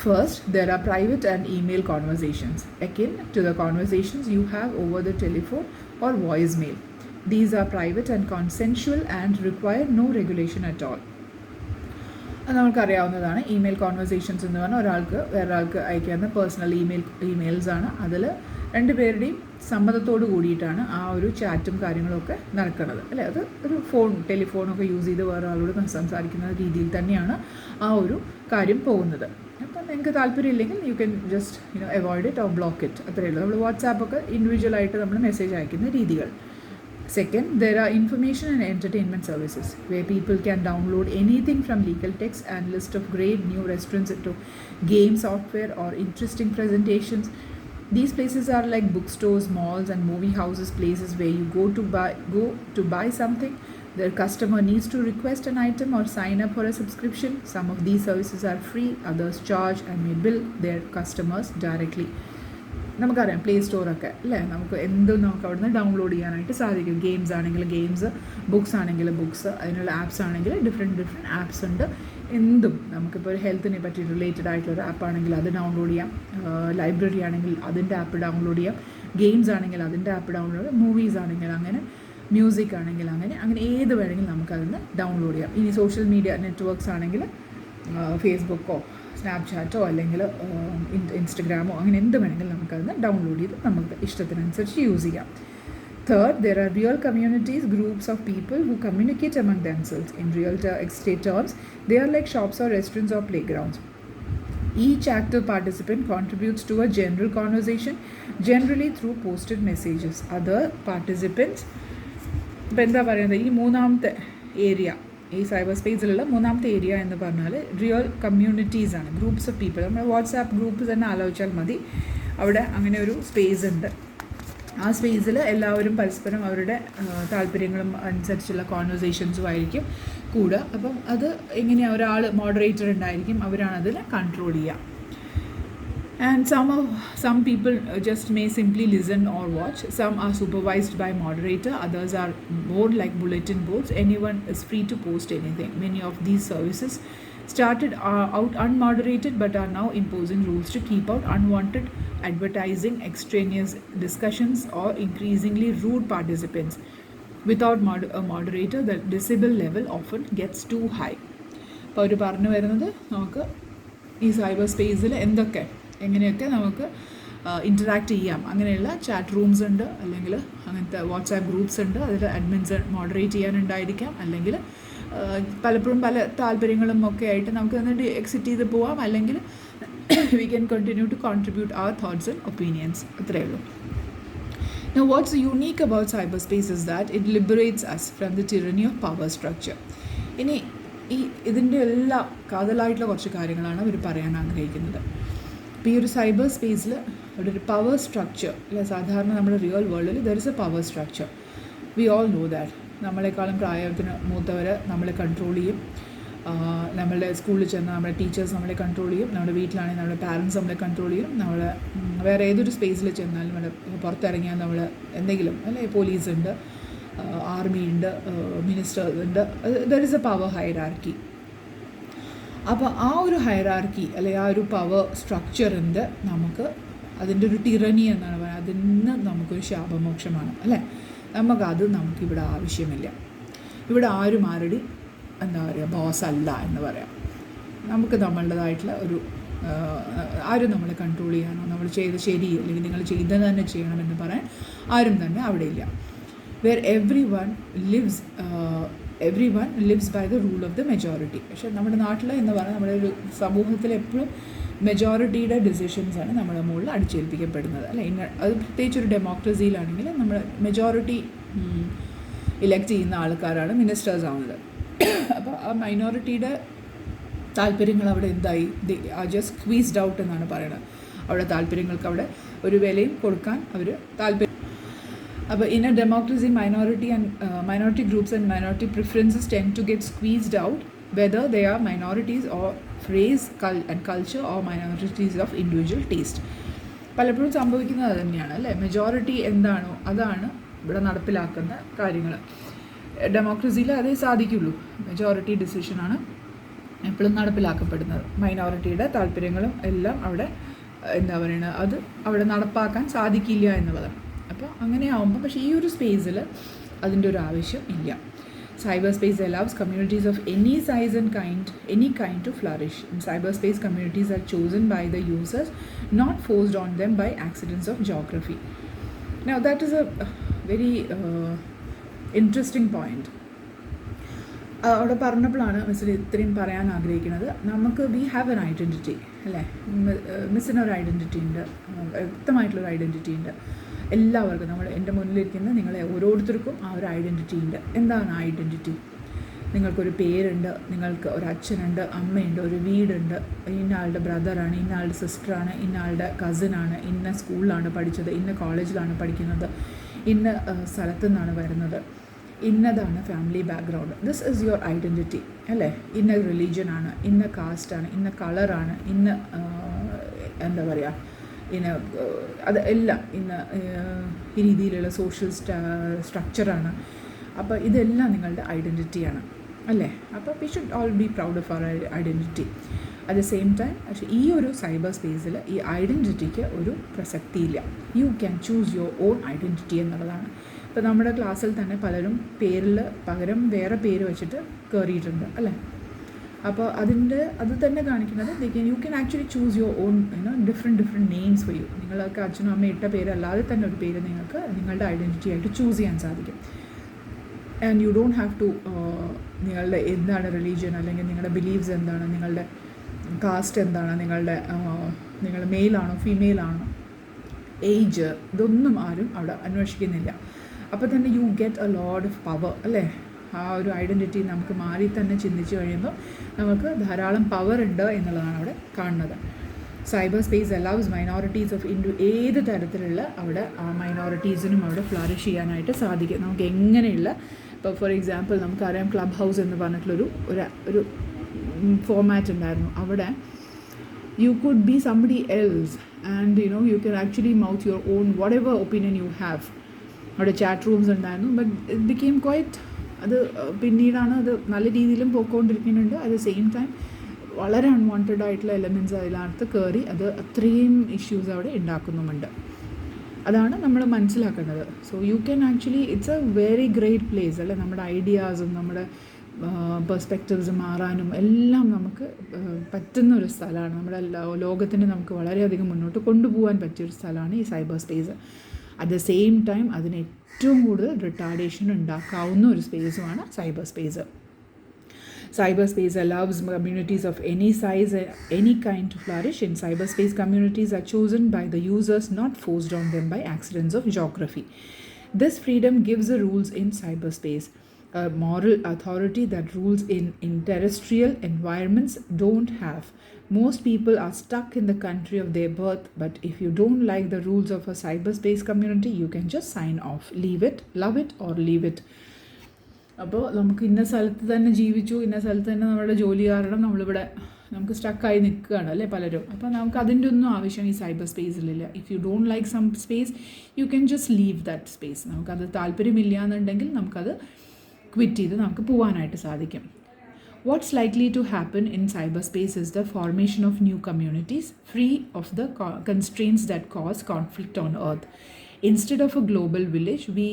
First, there are private and email conversations, akin to the conversations you have over the telephone or voicemail. These are private and consensual and require no regulation at all. അത് നമുക്കറിയാവുന്നതാണ്. ഇമെയിൽ കോൺവെർസേഷൻസ് എന്ന് പറഞ്ഞാൽ വേറൊരാൾക്ക് അയക്കാവുന്ന personal ഇമെയിൽസാണ്. അതിൽ രണ്ടുപേരുടെയും സമ്മതത്തോട് കൂടിയിട്ടാണ് ആ ഒരു ചാറ്റും കാര്യങ്ങളൊക്കെ നടക്കുന്നത് അല്ലേ. അത് ഒരു ടെലിഫോണൊക്കെ യൂസ് ചെയ്ത് വേറെ ആളോട് സംസാരിക്കുന്ന രീതിയിൽ തന്നെയാണ് ആ ഒരു കാര്യം പോകുന്നത്. അപ്പം നിങ്ങൾക്ക് താല്പര്യമില്ലെങ്കിൽ you can just avoid it or block it, അത്രയേ ഉള്ളൂ. നമ്മൾ വാട്സാപ്പൊക്കെ ഇൻഡിവിജ്വലായിട്ട് നമ്മൾ മെസ്സേജ് അയക്കുന്ന രീതികൾ. Second, there are information and entertainment services where people can download anything from legal text and list of great new restaurants to game software or interesting presentations. These places are like bookstores, malls and movie houses, places where you go to buy something. The customer needs to request an item or sign up for a subscription. Some of these services are free, others charge and may bill their customers directly. നമുക്കറിയാം play സ്റ്റോറൊക്കെ അല്ലേ, നമുക്ക് എന്തും നമുക്ക് അവിടെ നിന്ന് download ചെയ്യാനായിട്ട് സാധിക്കും. Games ആണെങ്കിൽ ഗെയിംസ്, ബുക്സ് ആണെങ്കിൽ ബുക്സ്, അതിനുള്ള ആപ്സ് ആണെങ്കിൽ ഡിഫറെൻറ്റ് ആപ്സ് ഉണ്ട്. എന്തും നമുക്കിപ്പോൾ ഒരു ഹെൽത്തിനെ പറ്റി റിലേറ്റഡ് ആയിട്ടുള്ളൊരു ആപ്പാണെങ്കിൽ അത് ഡൗൺലോഡ് ചെയ്യാം, ലൈബ്രറി ആണെങ്കിൽ അതിൻ്റെ ആപ്പ് ഡൗൺലോഡ് ചെയ്യാം, ഗെയിംസ് ആണെങ്കിൽ അതിൻ്റെ ആപ്പ് ഡൗൺലോഡ് ചെയ്യാം, മൂവീസ് ആണെങ്കിൽ അങ്ങനെ, മ്യൂസിക് ആണെങ്കിൽ അങ്ങനെ ഏത് വേണമെങ്കിലും നമുക്കതിന് ഡൗൺലോഡ് ചെയ്യാം. ഇനി സോഷ്യൽ മീഡിയ നെറ്റ്വർക്ക്സ് ആണെങ്കിൽ ഫേസ്ബുക്കോ സ്നാപ്ചാറ്റോ അല്ലെങ്കിൽ ഇൻസ്റ്റഗ്രാമോ അങ്ങനെ എന്ത് വേണമെങ്കിലും നമുക്കതിന് ഡൗൺലോഡ് ചെയ്ത് നമുക്ക് ഇഷ്ടത്തിനനുസരിച്ച് യൂസ് ചെയ്യാം. Third, there are real communities, groups of people who communicate among themselves. In real estate terms, they are like shops or restaurants or playgrounds. Each active participant contributes to a general conversation, generally through posted messages. Other participants, ഇപ്പോൾ എന്താ പറയുന്നത്, ഈ മൂന്നാമത്തെ area, ഈ cyber സ്പേസിലുള്ള മൂന്നാമത്തെ area എന്ന് പറഞ്ഞാൽ real കമ്മ്യൂണിറ്റീസാണ്, groups of people. നമ്മൾ വാട്സാപ്പ് ഗ്രൂപ്പ് തന്നെ ആലോചിച്ചാൽ മതി. അവിടെ അങ്ങനെ ഒരു സ്പേസ് ഉണ്ട്. ആ സ്പേസിൽ എല്ലാവരും പരസ്പരം അവരുടെ താല്പര്യങ്ങളും അനുസരിച്ചുള്ള കോൺവെർസേഷൻസും ആയിരിക്കും കൂടുക. അപ്പം അത് എങ്ങനെയാണ്, ഒരാൾ മോഡറേറ്റർ ഉണ്ടായിരിക്കും, അവരാണ് അതിൽ കൺട്രോൾ ചെയ്യുക. And some people just may simply listen or watch. Some are supervised by moderator, others are more like bulletin boards. Anyone is free to post anything. Many of these services started out unmoderated but are now imposing rules to keep out unwanted advertising, extraneous discussions or increasingly rude participants. Without a moderator, the decibel level often gets too high. അപ്പോൾ അവർ പറഞ്ഞു വരുന്നത്, നമുക്ക് ഈ cyber സ്പേസിൽ എങ്ങനെയൊക്കെ നമുക്ക് interact ചെയ്യാം. അങ്ങനെയുള്ള ചാറ്റ് റൂംസ് ഉണ്ട്, അല്ലെങ്കിൽ അങ്ങനത്തെ വാട്സാപ്പ് ഗ്രൂപ്പ്സ് ഉണ്ട്. അതിൽ അഡ്മിൻസ് മോഡറേറ്റ് ചെയ്യാനുണ്ടായിരിക്കാം, അല്ലെങ്കിൽ പലപ്പോഴും പല താല്പര്യങ്ങളും ഒക്കെ ആയിട്ട് നമുക്ക് എന്നിട്ട് എക്സിറ്റ് ചെയ്ത് പോവാം, അല്ലെങ്കിൽ we can continue to contribute our thoughts and opinions. അത്രയേ ഉള്ളൂ. Now, what's unique about cyberspace is that it liberates us from the tyranny of power structure. ഇനി ഇതിൻ്റെ എല്ലാ കാതലായിട്ടുള്ള കുറച്ച് കാര്യങ്ങളാണ് അവർ പറയാൻ ആഗ്രഹിക്കുന്നത്. ഇപ്പോൾ ഈ ഒരു സൈബർ സ്പേസിൽ അവിടെ ഒരു പവർ സ്ട്രക്ചർ അല്ലെ, സാധാരണ നമ്മുടെ റിയൽ വേൾഡിൽ there is A power structure. We all know that. നമ്മളെക്കാളും പ്രായത്തിന് മൂത്തവർ നമ്മളെ കൺട്രോൾ ചെയ്യും. നമ്മളുടെ സ്കൂളിൽ ചെന്ന് നമ്മുടെ ടീച്ചേഴ്സ് നമ്മളെ കൺട്രോൾ ചെയ്യും. നമ്മുടെ വീട്ടിലാണെങ്കിൽ നമ്മുടെ പാരൻസ് നമ്മളെ കൺട്രോൾ ചെയ്യും. നമ്മൾ വേറെ ഏതൊരു സ്പേസിൽ ചെന്നാലും നമ്മൾ പുറത്തിറങ്ങിയാൽ നമ്മൾ എന്തെങ്കിലും അല്ലെ, പോലീസ് ഉണ്ട്, ആർമി ഉണ്ട്, മിനിസ്റ്റേഴ്സ് ഉണ്ട്. There is A power hierarchy. അപ്പോൾ ആ ഒരു ഹൈറാർക്കി അല്ലെ, ആ ഒരു പവർ സ്ട്രക്ചറിൻ്റെ നമുക്ക് അതിൻ്റെ ഒരു ടിറനി എന്നാണ് പറയുന്നത്. അതിന് നമുക്കൊരു ശാപമോക്ഷമാണ് അല്ലേ. നമുക്കിവിടെ ആവശ്യമില്ല. ഇവിടെ ആരുമാരുടെ എന്താ പറയുക ബോസ് അല്ല എന്ന് പറയാം. നമുക്ക് നമ്മളുടേതായിട്ടുള്ള ഒരു ആരും നമ്മളെ കൺട്രോൾ ചെയ്യാനോ നമ്മൾ ചെയ്ത് ശരി അല്ലെങ്കിൽ നിങ്ങൾ ചെയ്തത് തന്നെ ചെയ്യണമെന്ന് പറയാൻ ആരും തന്നെ അവിടെ ഇല്ല. Where everyone lives by the rule of the majority. പക്ഷേ നമ്മുടെ നാട്ടിൽ എന്ന് പറഞ്ഞാൽ നമ്മുടെ ഒരു സമൂഹത്തിൽ എപ്പോഴും മെജോറിറ്റിയുടെ ഡിസിഷൻസാണ് നമ്മുടെ മുകളിൽ അടിച്ചേൽപ്പിക്കപ്പെടുന്നത് അല്ലേ. അത് പ്രത്യേകിച്ച് ഒരു ഡെമോക്രസിയിലാണെങ്കിൽ നമ്മൾ മെജോറിറ്റി ഇലക്ട് ചെയ്യുന്ന ആൾക്കാരാണ് മിനിസ്റ്റേഴ്സ് ആവുന്നത്. അപ്പോൾ ആ മൈനോറിറ്റിയുടെ താല്പര്യങ്ങൾ അവിടെ എന്തായി, ജസ്റ്റ് സ്ക്വീസ്ഡ് ഔട്ട് എന്നാണ് പറയുന്നത്. അവിടെ താല്പര്യങ്ങൾക്ക് അവിടെ ഒരു വിലയും കൊടുക്കാൻ അവർ താല്പര്യം. അപ്പോൾ in A democracy minority groups and minority preferences tend to get squeezed out, whether they are minorities or race and culture or minorities of individual taste. പലപ്പോഴും സംഭവിക്കുന്നത് അത് തന്നെയാണ് അല്ലേ. മെജോറിറ്റി എന്താണോ അതാണ് ഇവിടെ നടപ്പിലാക്കുന്ന കാര്യങ്ങൾ. ഡെമോക്രസിയിൽ അതേ സാധിക്കുള്ളൂ. മെജോറിറ്റി ഡിസിഷനാണ് എപ്പോഴും നടപ്പിലാക്കപ്പെടുന്നത്. മൈനോറിറ്റിയുടെ താല്പര്യങ്ങളും എല്ലാം അവിടെ എന്താ പറയുന്നത്, അത് അവിടെ നടപ്പാക്കാൻ സാധിക്കില്ല എന്നുള്ളതാണ്. അപ്പോൾ അങ്ങനെയാവുമ്പോൾ പക്ഷേ ഈ ഒരു സ്പേസിൽ അതിൻ്റെ ഒരു ആവശ്യം ഇല്ല. Cyberspace allows communities of any size and any kind to flourish. In cyberspace, communities are chosen by the users, not forced on them by accidents of geography. Now, that is a very interesting point. അവിടെ പറഞ്ഞപ്പോഴാണ് മിസ്സിന് ഇത്രയും പറയാൻ ആഗ്രഹിക്കുന്നത്. നമുക്ക് we have an identity അല്ലേ. മിസ്സിനൊരു identity ഉണ്ട്, വ്യക്തമായിട്ടുള്ളൊരു identity ഉണ്ട് എല്ലാവർക്കും. എൻ്റെ മുന്നിലിരിക്കുന്ന നിങ്ങളെ ഓരോരുത്തർക്കും ആ ഒരു ഐഡൻറ്റിറ്റി ഉണ്ട്. എന്താണ് ആ ഐഡൻറ്റിറ്റി? നിങ്ങൾക്കൊരു പേരുണ്ട്, നിങ്ങൾക്ക് ഒരു അച്ഛനുണ്ട്, അമ്മയുണ്ട്, ഒരു വീടുണ്ട്, ഇന്ന ആളുടെ ബ്രദറാണ്, ഇന്ന ആളുടെ സിസ്റ്ററാണ്, ഇന്ന ആളുടെ കസിനാണ്, ഇന്ന സ്കൂളിലാണ് പഠിച്ചത്, ഇന്ന കോളേജിലാണ് പഠിക്കുന്നത്, ഇന്ന സ്ഥലത്തു നിന്നാണ് വരുന്നത്, ഇന്നതാണ് family background. This is your identity അല്ലേ. ഇന്ന റിലീജിയനാണ്, ഇന്ന കാസ്റ്റാണ്, ഇന്ന കളറാണ്, ഇന്ന എന്താ പറയുക, ഇന്ന അത് എല്ലാം ഇന്ന ഈ രീതിയിലുള്ള സോഷ്യൽ സ്ട്രക്ചറാണ്. അപ്പോൾ ഇതെല്ലാം നിങ്ങളുടെ ഐഡൻറ്റിറ്റിയാണ് അല്ലേ. അപ്പോൾ we should all be proud of our identity. At the same time പക്ഷേ ഈ ഒരു സൈബർ സ്പേസിൽ ഈ ഐഡൻറ്റിറ്റിക്ക് ഒരു പ്രസക്തിയില്ല. You can choose your own identity എന്നുള്ളതാണ്. ഇപ്പോൾ നമ്മുടെ ക്ലാസ്സിൽ തന്നെ പലരും പേരിൽ പകരം വേറെ പേര് വെച്ചിട്ട് കയറിയിട്ടുണ്ട് അല്ലേ. അപ്പോൾ അത് തന്നെ കാണിക്കുന്നത് you can actually choose your on different names for you. നിങ്ങൾക്ക് അച്ഛനും അമ്മയും ഇട്ട പേരല്ലാതെ തന്നെ ഒരു പേര് നിങ്ങൾക്ക് നിങ്ങളുടെ ഐഡൻറ്റിറ്റി ആയിട്ട് ചൂസ് ചെയ്യാൻ സാധിക്കും. And you don't have to നിങ്ങളുടെ എന്താണ് റിലീജിയൻ അല്ലെങ്കിൽ നിങ്ങളുടെ ബിലീവ്സ് എന്താണ്, നിങ്ങളുടെ കാസ്റ്റ് എന്താണ്, നിങ്ങൾ മെയിലാണോ ഫീമെയിലാണോ, ഏജ്, ഇതൊന്നും ആരും അവിടെ അന്വേഷിക്കുന്നില്ല. അപ്പോൾ തന്നെ you get A load of power അല്ലേ. ആ ഒരു ഐഡൻറ്റിറ്റി നമുക്ക് മാറി തന്നെ ചിന്തിച്ച് കഴിയുമ്പോൾ നമുക്ക് ധാരാളം പവർ ഉണ്ട് എന്നുള്ളതാണ് അവിടെ കാണുന്നത്. Cyber space allows minorities of ഏത് തരത്തിലുള്ള അവിടെ ആ മൈനോറിറ്റീസിനും അവിടെ ഫ്ലറിഷ് ചെയ്യാനായിട്ട് സാധിക്കും. നമുക്ക് എങ്ങനെയുള്ള ഇപ്പോൾ ഫോർ എക്സാമ്പിൾ നമുക്കറിയാം ക്ലബ് ഹൗസ് എന്ന് പറഞ്ഞിട്ടുള്ളൊരു ഒരു ഫോമാറ്റ് ഉണ്ടായിരുന്നു. അവിടെ you could be somebody else and you can actually mouth your own what ever opinion you have. അവിടെ ചാറ്റ് റൂംസ് ഉണ്ടായിരുന്നു. ബട്ട് ഇറ്റ് ബിക്കെയിം ക്വൈറ്റ് അത് പിന്നീടാണ് അത് നല്ല രീതിയിലും പോയിക്കൊണ്ടിരിക്കുന്നുണ്ട്. അറ്റ് ദ സെയിം ടൈം വളരെ അൺവാണ്ടഡ് ആയിട്ടുള്ള എലമെൻറ്റ്സ് അതിനകത്ത് കയറി അത് അത്രയും ഇഷ്യൂസ് അവിടെ ഉണ്ടാക്കുന്നുമുണ്ട്. അതാണ് നമ്മൾ മനസ്സിലാക്കേണ്ടത്. So you can actually it's A very great place അല്ലേ. നമ്മുടെ ഐഡിയാസും നമ്മുടെ പെർസ്പെക്റ്റീവ്സ് മാറാനും എല്ലാം നമുക്ക് പറ്റുന്ന ഒരു സ്ഥലമാണ്. നമ്മുടെ ലോകത്തിനെ നമുക്ക് വളരെയധികം മുന്നോട്ട് കൊണ്ടുപോകാൻ പറ്റിയൊരു സ്ഥലമാണ് ഈ cyber space. At the same time അതിന് ഏറ്റവും കൂടുതൽ റിട്ടാർഡേഷൻ ഉണ്ടാക്കാവുന്ന ഒരു സ്പേസുമാണ് cyber space. Cyberspace allows communities of any size and any kind to flourish. In cyberspace, communities are chosen by the users, not forced on them by accidents of geography. This freedom gives the rules in cyberspace. A moral authority that rules in terrestrial environments don't have. Most people are stuck in the country of their birth, but if you don't like the rules of a cyberspace community, you can just sign off. Leave it, love it, or leave it. അപ്പോൾ നമുക്ക് ഇന്ന സ്ഥലത്ത് തന്നെ ജീവിച്ചു, ഇന്ന സ്ഥലത്ത് തന്നെ നമ്മുടെ ജോലി കാരണം നമ്മളിവിടെ നമുക്ക് സ്റ്റക്കായി നിൽക്കുകയാണ് അല്ലേ പലരും. അപ്പോൾ നമുക്ക് അതിൻ്റെ ഒന്നും ആവശ്യം ഈ സൈബർ സ്പേസിലില്ല. If you don't like some space you can just leave that space. നമുക്കത് താല്പര്യമില്ല എന്നുണ്ടെങ്കിൽ നമുക്കത് ക്വിറ്റ് ചെയ്ത് നമുക്ക് പോകാനായിട്ട് സാധിക്കും. What's likely to happen in cyberspace is the formation of new communities free of the constraints that cause conflict on Earth. Instead of a global village, we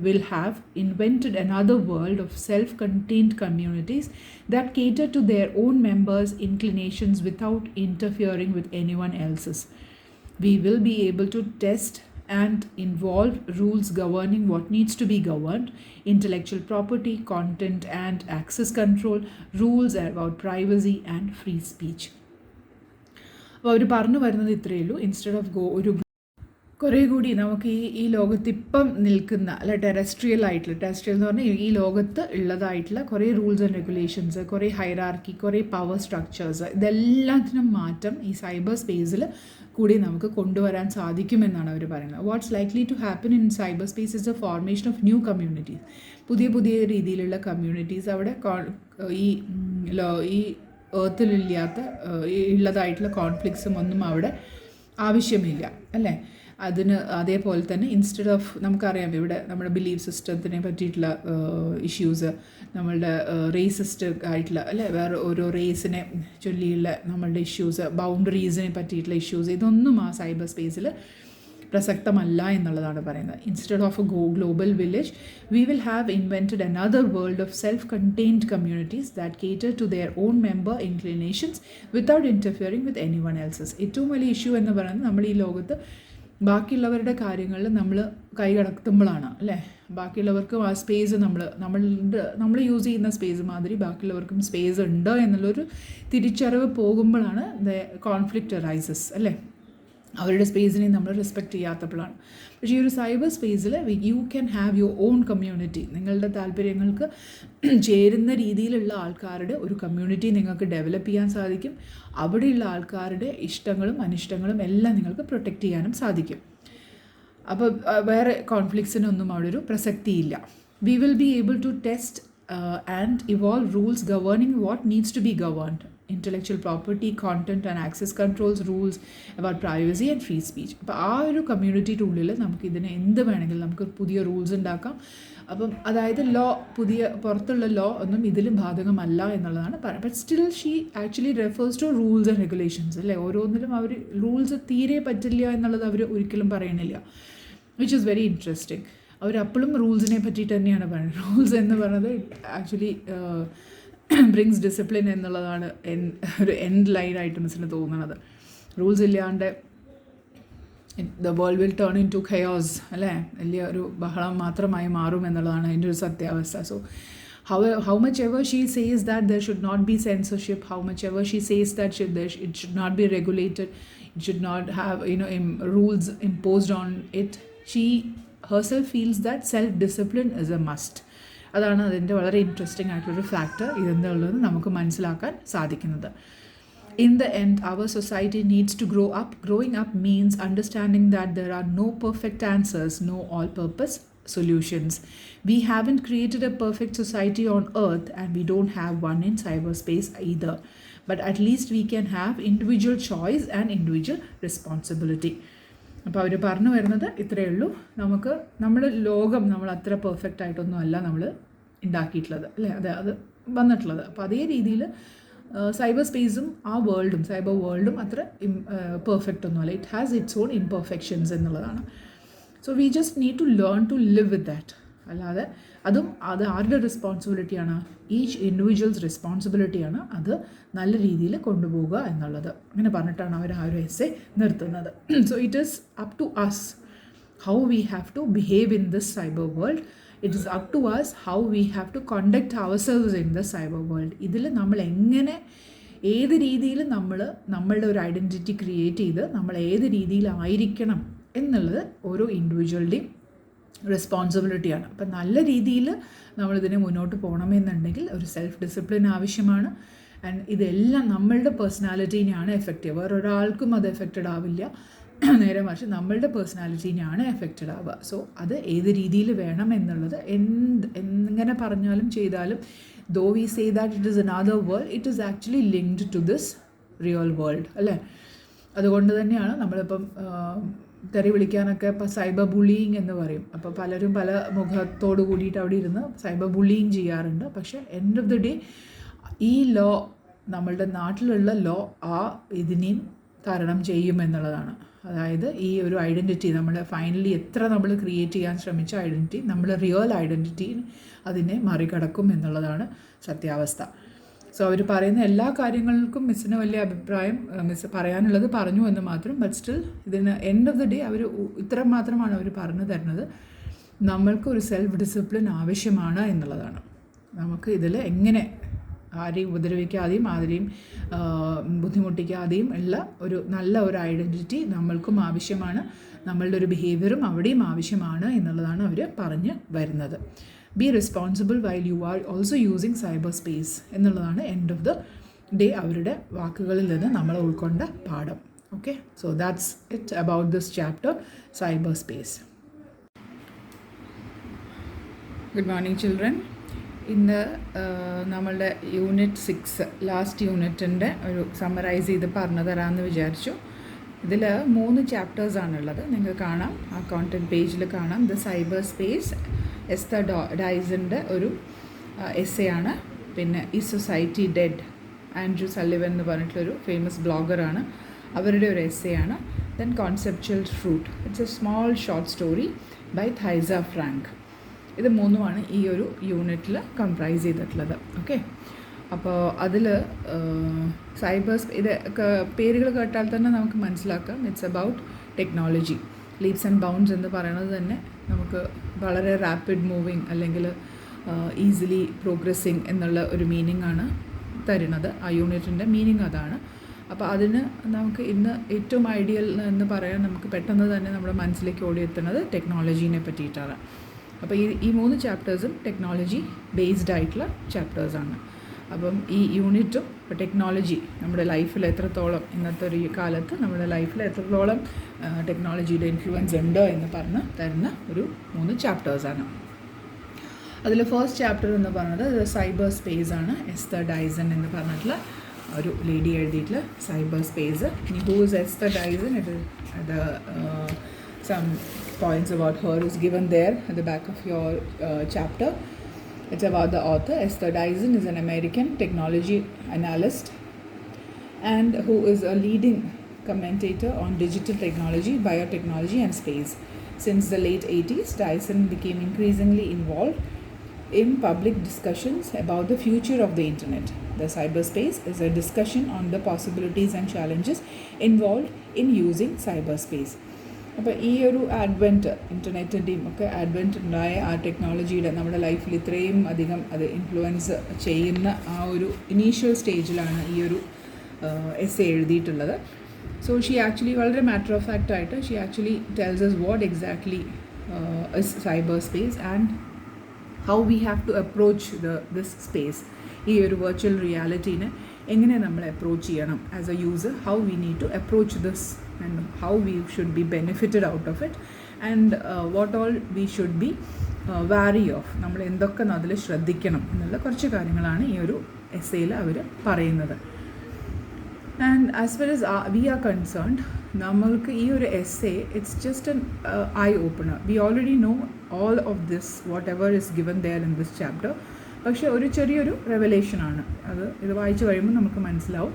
will have invented another world of self-contained communities that cater to their own members' inclinations without interfering with anyone else's. We will be able to test and involve rules governing what needs to be governed, intellectual property, content and access control, rules about privacy and free speech. അപ്പോൾ അവർ പറഞ്ഞു വരുന്നത് ഇത്രയേ ഉള്ളൂ. Instead of ഒരു കുറേ കൂടി നമുക്ക് ഈ ലോകത്തിപ്പം നിൽക്കുന്ന അല്ല ടെറസ്ട്രിയൽ എന്ന് പറഞ്ഞാൽ ഈ ലോകത്ത് ഉള്ളതായിട്ടുള്ള കുറേ റൂൾസ് ആൻഡ് റെഗുലേഷൻസ്, കുറേ ഹൈറാർക്കി, കുറേ പവർ സ്ട്രക്ചേഴ്സ്, ഇതെല്ലാത്തിനും മാറ്റം ഈ സൈബർ സ്പേസിൽ കൂടി നമുക്ക് കൊണ്ടുവരാൻ സാധിക്കുമെന്നാണ് അവർ പറയുന്നത്. What's likely to happen in cyber space is the formation of new communities. പുതിയ രീതിയിലുള്ള കമ്മ്യൂണിറ്റീസ് അവിടെ ഈ ഏർത്തിലില്ലാത്ത ഉള്ളതായിട്ടുള്ള കോൺഫ്ലിക്ട്സും ഒന്നും അവിടെ ആവശ്യമില്ല അല്ലേ. അതേപോലെ തന്നെ ഇൻസ്റ്റെഡ് ഓഫ് നമുക്കറിയാം ഇവിടെ നമ്മുടെ ബിലീഫ് സിസ്റ്റത്തിനെ പറ്റിയിട്ടുള്ള ഇഷ്യൂസ്, നമ്മളുടെ റേസിസ്റ്റ് ആയിട്ടുള്ള അല്ലേ വേറെ ഓരോ റേസിനെ ചൊല്ലിയുള്ള നമ്മളുടെ ഇഷ്യൂസ്, ബൗണ്ടറീസിനെ പറ്റിയിട്ടുള്ള ഇഷ്യൂസ്, ഇതൊന്നും ആ സൈബർ സ്പേസിൽ പ്രസക്തമല്ല എന്നുള്ളതാണ് പറയുന്നത്. Instead of a global village we will have invented another world of self contained communities that cater to their own member inclinations without interfering with any one else's. ഏറ്റവും വലിയ issue എന്ന് പറയുന്നത് നമ്മൾ ഈ ലോകത്ത് ബാക്കിയുള്ളവരുടെ കാര്യങ്ങളിൽ നമ്മൾ കൈകടത്തുമ്പോഴാണ് അല്ലേ. ബാക്കിയുള്ളവർക്കും ആ സ്പേസ് നമ്മൾ യൂസ് ചെയ്യുന്ന സ്പേസ് മാതിരി ബാക്കിയുള്ളവർക്കും സ്പേസ് ഉണ്ട് എന്നുള്ളൊരു തിരിച്ചറിവ് പോകുമ്പോഴാണ് ദ കോൺഫ്ലിക്റ്റ് അറൈസസ് അല്ലേ. അവരുടെ സ്പേസിനെ നമ്മൾ റെസ്പെക്റ്റ് ചെയ്യാത്തപ്പോഴാണ്. പക്ഷേ ഈ ഒരു സൈബർ സ്പേസിൽ you can have your own community. നിങ്ങളുടെ താല്പര്യങ്ങൾക്ക് ചേരുന്ന രീതിയിലുള്ള ആൾക്കാരുടെ ഒരു കമ്മ്യൂണിറ്റി നിങ്ങൾക്ക് ഡെവലപ്പ് ചെയ്യാൻ സാധിക്കും. അവിടെയുള്ള ആൾക്കാരുടെ ഇഷ്ടങ്ങളും അനിഷ്ടങ്ങളും എല്ലാം നിങ്ങൾക്ക് പ്രൊട്ടക്റ്റ് ചെയ്യാനും സാധിക്കും. അപ്പോൾ വേറെ കോൺഫ്ലിക്ട്സിനൊന്നും അവിടെ ഒരു പ്രസക്തിയില്ല. We will be able to test and evolve rules governing what needs to be governed, intellectual property, content and access controls, rules about privacy and free speech. അപ്പോൾ ആ ഒരു കമ്മ്യൂണിറ്റിയുടെ ഉള്ളിൽ നമുക്ക് ഇതിനെ എന്ത് വേണമെങ്കിലും നമുക്ക് പുതിയ റൂൾസ് ഉണ്ടാക്കാം. അപ്പം അതായത് പുറത്തുള്ള ലോ ഒന്നും ഇതിലും ബാധകമല്ല എന്നുള്ളതാണ് പറയുന്നത്. But still she actually refers to rules and regulations അല്ലേ. ഓരോന്നിലും അവർ റൂൾസ് തീരെ പറ്റില്ല എന്നുള്ളത് അവർ ഒരിക്കലും പറയണില്ല, വിച്ച് ഈസ് വെരി ഇൻട്രസ്റ്റിംഗ്. അവരപ്പോഴും റൂൾസിനെ പറ്റിയിട്ട് തന്നെയാണ് പറയുന്നത്. റൂൾസ് എന്ന് പറയുന്നത് ആക്ച്വലി ബ്രിങ്സ് ഡിസിപ്ലിൻ എന്നുള്ളതാണ് ഒരു എൻഡ് ലൈനായിട്ട് മിസ്സിന് തോന്നുന്നത്. റൂൾസ് ഇല്ലാണ്ട് the world will turn into chaos അല്ലേ, വലിയ ഒരു ബഹളം മാത്രമായി മാറും എന്നുള്ളതാണ് അതിൻ്റെ ഒരു സത്യാവസ്ഥ. So how much ever she says that there should not be censorship, how much ever she says that it should not be regulated, it should not have rules imposed on it, she herself feels that self-discipline is a must. അതാണ് അതിൻ്റെ വളരെ interesting ആയിട്ടുള്ളൊരു factor ഇതെന്നുള്ളത് നമുക്ക് മനസ്സിലാക്കാൻ സാധിക്കുന്നത്. In the end, our society needs to grow up. Growing up means understanding that there are no perfect answers, no all-purpose solutions. We haven't created a perfect society on Earth, and we don't have one in cyberspace either. But at least we can have individual choice and individual responsibility. അപ്പോൾ അവർ പറഞ്ഞു വരുന്നത് ഇത്രയേ ഉള്ളൂ. നമുക്ക് നമ്മുടെ ലോകം നമ്മൾ അത്ര പെർഫെക്റ്റ് ആയിട്ടൊന്നും അല്ല നമ്മൾ ഉണ്ടാക്കിയിട്ടുള്ളത് അല്ലേ, അത് വന്നിട്ടുള്ളത്. അപ്പോൾ അതേ രീതിയിൽ സൈബർ സ്പേസും സൈബർ വേൾഡും അത്ര പെർഫെക്റ്റ് ഒന്നുമല്ല. It has its own imperfections എന്നുള്ളതാണ്. So we just need to learn to live with that. അല്ലാതെ അത് ആരുടെ റെസ്പോൺസിബിലിറ്റിയാണ്? ഈച്ച് ഇൻഡിവിജ്വൽസ് റെസ്പോൺസിബിലിറ്റിയാണ് അത് നല്ല രീതിയിൽ കൊണ്ടുപോവുക എന്നുള്ളത്. അങ്ങനെ പറഞ്ഞിട്ടാണ് അവർ ആ ഒരു എസ്സേ നിർത്തുന്നത്. So it is up to us how we have to behave in this cyber world it is up to us how we have to conduct ourselves in the cyber world. ഇതിൽ നമ്മൾ എങ്ങനെ ഏത് രീതിയിൽ നമ്മളുടെ ഒരു identity create ചെയ്ത് നമ്മൾ ഏത് രീതിയിലായിരിക്കണം എന്നുള്ളത് ഓരോ ഇൻഡിവിജ്വലിൻ്റെയും റെസ്പോൺസിബിലിറ്റിയാണ്. അപ്പം നല്ല രീതിയിൽ നമ്മളിതിനെ മുന്നോട്ട് പോകണമെന്നുണ്ടെങ്കിൽ ഒരു സെൽഫ് ഡിസിപ്ലിൻ ആവശ്യമാണ്. ആൻഡ് ഇതെല്ലാം നമ്മളുടെ പേഴ്സണാലിറ്റീനെയാണ് എഫക്റ്റ് ചെയ്യുക. വേറൊരാൾക്കും അത് എഫക്റ്റഡ് ആവില്ല, നേരെ മറിച്ച് നമ്മളുടെ പേഴ്സണാലിറ്റീനെയാണ് എഫക്റ്റഡ് ആവുക. സോ അത് ഏത് രീതിയിൽ വേണം എന്നുള്ളത് എങ്ങനെ പറഞ്ഞാലും ചെയ്താലും, though we say that it is another world, it is actually linked to this real world അല്ലേ. അതുകൊണ്ട് തന്നെയാണ് നമ്മളിപ്പം തെറി വിളിക്കാനൊക്കെ ഇപ്പോൾ സൈബർ ബുള്ളിയിങ് എന്ന് പറയും. അപ്പോൾ പലരും പല മുഖത്തോട് കൂടിയിട്ട് അവിടെ ഇരുന്ന് സൈബർ ബുള്ളിയിങ് ചെയ്യാറുണ്ട്. പക്ഷേ എൻഡ് ഓഫ് ദി ഡേ ഈ ലോ, നമ്മളുടെ നാട്ടിലുള്ള ലോ ഇതിനെയും തരണം ചെയ്യുമെന്നുള്ളതാണ്. അതായത് ഈ ഒരു ഐഡൻറ്റിറ്റി നമ്മൾ ഫൈനലി എത്ര നമ്മൾ ക്രിയേറ്റ് ചെയ്യാൻ ശ്രമിച്ച ഐഡൻറ്റിറ്റി, നമ്മൾ റിയൽ ഐഡൻറ്റിറ്റി അതിനെ മറികടക്കും എന്നുള്ളതാണ് സത്യാവസ്ഥ. സോ അവർ പറയുന്ന എല്ലാ കാര്യങ്ങൾക്കും മിസ്സിന് വലിയ അഭിപ്രായം, മിസ്സ് പറയാനുള്ളത് പറഞ്ഞു എന്ന് മാത്രം. ബട്ട് സ്റ്റിൽ ഇതിന് എൻഡ് ഓഫ് ദി ഡേ അവർ ഇത്ര മാത്രമാണ് അവർ പറഞ്ഞു തരുന്നത്, നമ്മൾക്ക് ഒരു സെൽഫ് ഡിസിപ്ലിൻ ആവശ്യമാണ് എന്നുള്ളതാണ്. നമുക്ക് ഇതിൽ എങ്ങനെ ആരെയും ഉപദ്രവിക്കാതെയും ആരെയും ബുദ്ധിമുട്ടിക്കാതെയും ഉള്ള ഒരു നല്ല ഒരു ഐഡൻറ്റിറ്റി നമ്മൾക്കും ആവശ്യമാണ്, നമ്മളുടെ ഒരു ബിഹേവിയറും അവിടെയും ആവശ്യമാണ് എന്നുള്ളതാണ് അവർ പറഞ്ഞു വരുന്നത്. Be responsible while you are also using cyber space എന്നുള്ളതാണ് എൻഡ് ഓഫ് ദ ഡേ അവരുടെ വാക്കുകളിൽ നിന്ന് നമ്മൾ ഉൾക്കൊണ്ട പാഠം. Okay, so that's it about this chapter cyber space. Good morning children. ഇന്ന് നമ്മളുടെ യൂണിറ്റ് 6 ലാസ്റ്റ് യൂണിറ്റിൻ്റെ ഒരു സമ്മറൈസ് ചെയ്ത് പറഞ്ഞു തരാമെന്ന് വിചാരിച്ചു. ഇതിൽ 3 ചാപ്റ്റേഴ്സാണുള്ളത്. നിങ്ങൾക്ക് കാണാം, ആ കോണ്ടൻറ്റ് പേജിൽ കാണാം. ദ സൈബർ സ്പേസ് എസ്തർ ഡൈസൻ്റെ ഒരു എസ്സേ ആണ്. പിന്നെ ഈ സൊസൈറ്റി ഡെഡ്, ആൻഡ്രൂ സള്ളിവൻ എന്ന് പറഞ്ഞിട്ടുള്ളൊരു ഫേമസ് ബ്ലോഗറാണ്, അവരുടെ ഒരു എസ്സേ ആണ്. Then conceptual fruit, it's a small short story by Thaisa Frank. ഇത് 3 ഈ ഒരു യൂണിറ്റിൽ കംപ്രൈസ് ചെയ്തിട്ടുള്ളത്. ഓക്കെ, അപ്പോൾ അതിൽ സൈബർ ഇത് പേരുകൾ കേട്ടാൽ തന്നെ നമുക്ക് മനസ്സിലാക്കാം, it's about technology. Leaps and bounds എന്ന് പറയുന്നത് തന്നെ നമുക്ക് വളരെ റാപ്പിഡ് മൂവിങ് അല്ലെങ്കിൽ ഈസിലി പ്രോഗ്രസ്സിങ് എന്നുള്ള ഒരു മീനിങ് ആണ് തരുന്നത്. ആ യൂണിറ്റിൻ്റെ മീനിങ് അതാണ്. അപ്പോൾ അതിന് നമുക്ക് ഇന്ന് ഏറ്റവും ഐഡിയൽ എന്ന് പറയാൻ നമുക്ക് പെട്ടെന്ന് തന്നെ നമ്മുടെ മനസ്സിലേക്ക് ഓടിയെത്തുന്നത് ടെക്നോളജീനെ പറ്റിയിട്ടാണ്. അപ്പോൾ ഈ 3 ചാപ്റ്റേഴ്സും ടെക്നോളജി ബേസ്ഡ് ആയിട്ടുള്ള ചാപ്റ്റേഴ്സാണ്. അപ്പം ഈ യൂണിറ്റും ടെക്നോളജി നമ്മുടെ ലൈഫിൽ എത്രത്തോളം, ഇന്നത്തെ ഒരു കാലത്ത് നമ്മുടെ ലൈഫിൽ എത്രത്തോളം ടെക്നോളജിയുടെ ഇൻഫ്ലുവൻസ് ഉണ്ട് എന്ന് പറഞ്ഞ് തരുന്ന ഒരു 3 ചാപ്റ്റേഴ്സാണ്. അതിൽ ഫസ്റ്റ് ചാപ്റ്റർ എന്ന് പറയുന്നത് സൈബർ സ്പേസ് ആണ്. എസ്തർ ഡൈസൺ എന്ന് പറഞ്ഞിട്ടുള്ള ഒരു ലേഡി എഴുതിയിട്ടുള്ള cyber space. Who is Esther Dyson? Some points about her is given there at the back of your chapter. It's about the author. Esther Dyson is an American technology analyst and who is a leading commentator on digital technology, biotechnology and space. Since the late 80s, Dyson became increasingly involved in public discussions about the future of the internet. The cyberspace is a discussion on the possibilities and challenges involved in using cyberspace. അപ്പോൾ ഈ ഒരു ആഡ്വെൻറ്റ്, ഇൻ്റർനെറ്റിൻ്റെയും ഒക്കെ ആഡ്വെൻറ്റ് ഉണ്ടായ ആ ടെക്നോളജിയുടെ നമ്മുടെ ലൈഫിൽ ഇത്രയും അധികം അത് ഇൻഫ്ലുവൻസ് ചെയ്യുന്ന ആ ഒരു ഇനീഷ്യൽ സ്റ്റേജിലാണ് ഈ ഒരു എസ്സേ എഴുതിയിട്ടുള്ളത്. സോ ഷീ ആക്ച്വലി വളരെ മാറ്റർ ഓഫ് ഫാക്റ്റ് ആയിട്ട് she actually tells us what exactly is cyberspace and how we have to approach this space. ഈ ഒരു വെർച്വൽ റിയാലിറ്റീനെ എങ്ങനെ നമ്മൾ അപ്രോച്ച് ചെയ്യണം as a user, how we need to approach this and how we should be benefited out of it and what all we should be wary of. നമ്മൾ എന്തൊക്കെ അതിൽ ശ്രദ്ധിക്കണം എന്നുള്ള കുറച്ച് കാര്യങ്ങളാണ് ഈ ഒരു എസ്സേയിൽ അവർ പറയുന്നത്. And as well as we are concerned, നമ്മൾക്ക് ഈ ഒരു essay it's just an eye opener. We already know all of this, whatever is given there in this chapter. പക്ഷേ ഒരു ചെറിയൊരു റെവലേഷനാണ് അത്. ഇത് വായിച്ച് കഴിയുമ്പോൾ നമുക്ക് മനസ്സിലാവും.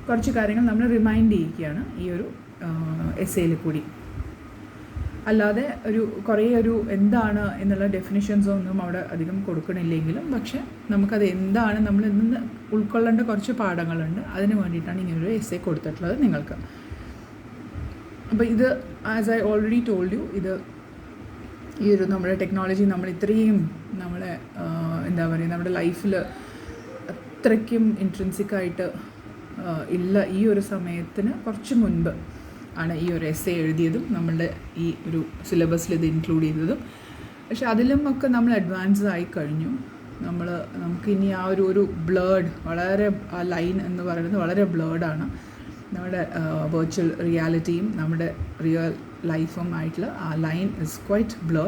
കുറച്ച് കാര്യങ്ങൾ നമ്മൾ റിമൈൻഡ് ചെയ്യിക്കുകയാണ് ഈ ഒരു എസ്സേയിൽ കൂടി. അല്ലാതെ കുറേ എന്താണ് എന്നുള്ള ഡെഫിനിഷൻസോ ഒന്നും അവിടെ അധികം കൊടുക്കണില്ലെങ്കിലും, പക്ഷേ നമുക്കത് എന്താണ് നമ്മൾ ഇന്ന് ഉൾക്കൊള്ളേണ്ട കുറച്ച് പാഠങ്ങളുണ്ട്. അതിന് വേണ്ടിയിട്ടാണ് ഇങ്ങനൊരു എസ്സേ കൊടുത്തിട്ടുള്ളത് നിങ്ങൾക്ക്. അപ്പോൾ ഇത് as I already told you, ഇത് ഈ ഒരു നമ്മുടെ ടെക്നോളജി നമ്മൾ ഇത്രയും നമ്മളെ എന്താ പറയുക നമ്മുടെ ലൈഫിൽ അത്രയ്ക്കും ഇൻട്രൻസിക്കായിട്ട് ഇല്ല ഈ ഒരു സമയത്തിന് കുറച്ച് മുൻപ് ആണ് ഈ ഒരു എസ്സേ എഴുതിയതും നമ്മളുടെ ഈ ഒരു സിലബസിൽ ഇത് ഇൻക്ലൂഡ് ചെയ്തതും. പക്ഷെ അതിലും ഒക്കെ നമ്മൾ അഡ്വാൻസ്ഡ് ആയി കഴിഞ്ഞു. നമുക്കിനി ആ ഒരു ബ്ലേഡ് വളരെ ആ ലൈൻ എന്ന് പറയുന്നത് വളരെ ബ്ലേഡാണ്. നമ്മുടെ വെർച്വൽ റിയാലിറ്റിയും നമ്മുടെ റിയൽ ലൈഫും ആയിട്ടുള്ള ആ ലൈൻ ഇസ് ക്വൈറ്റ് ബ്ലേഡ്.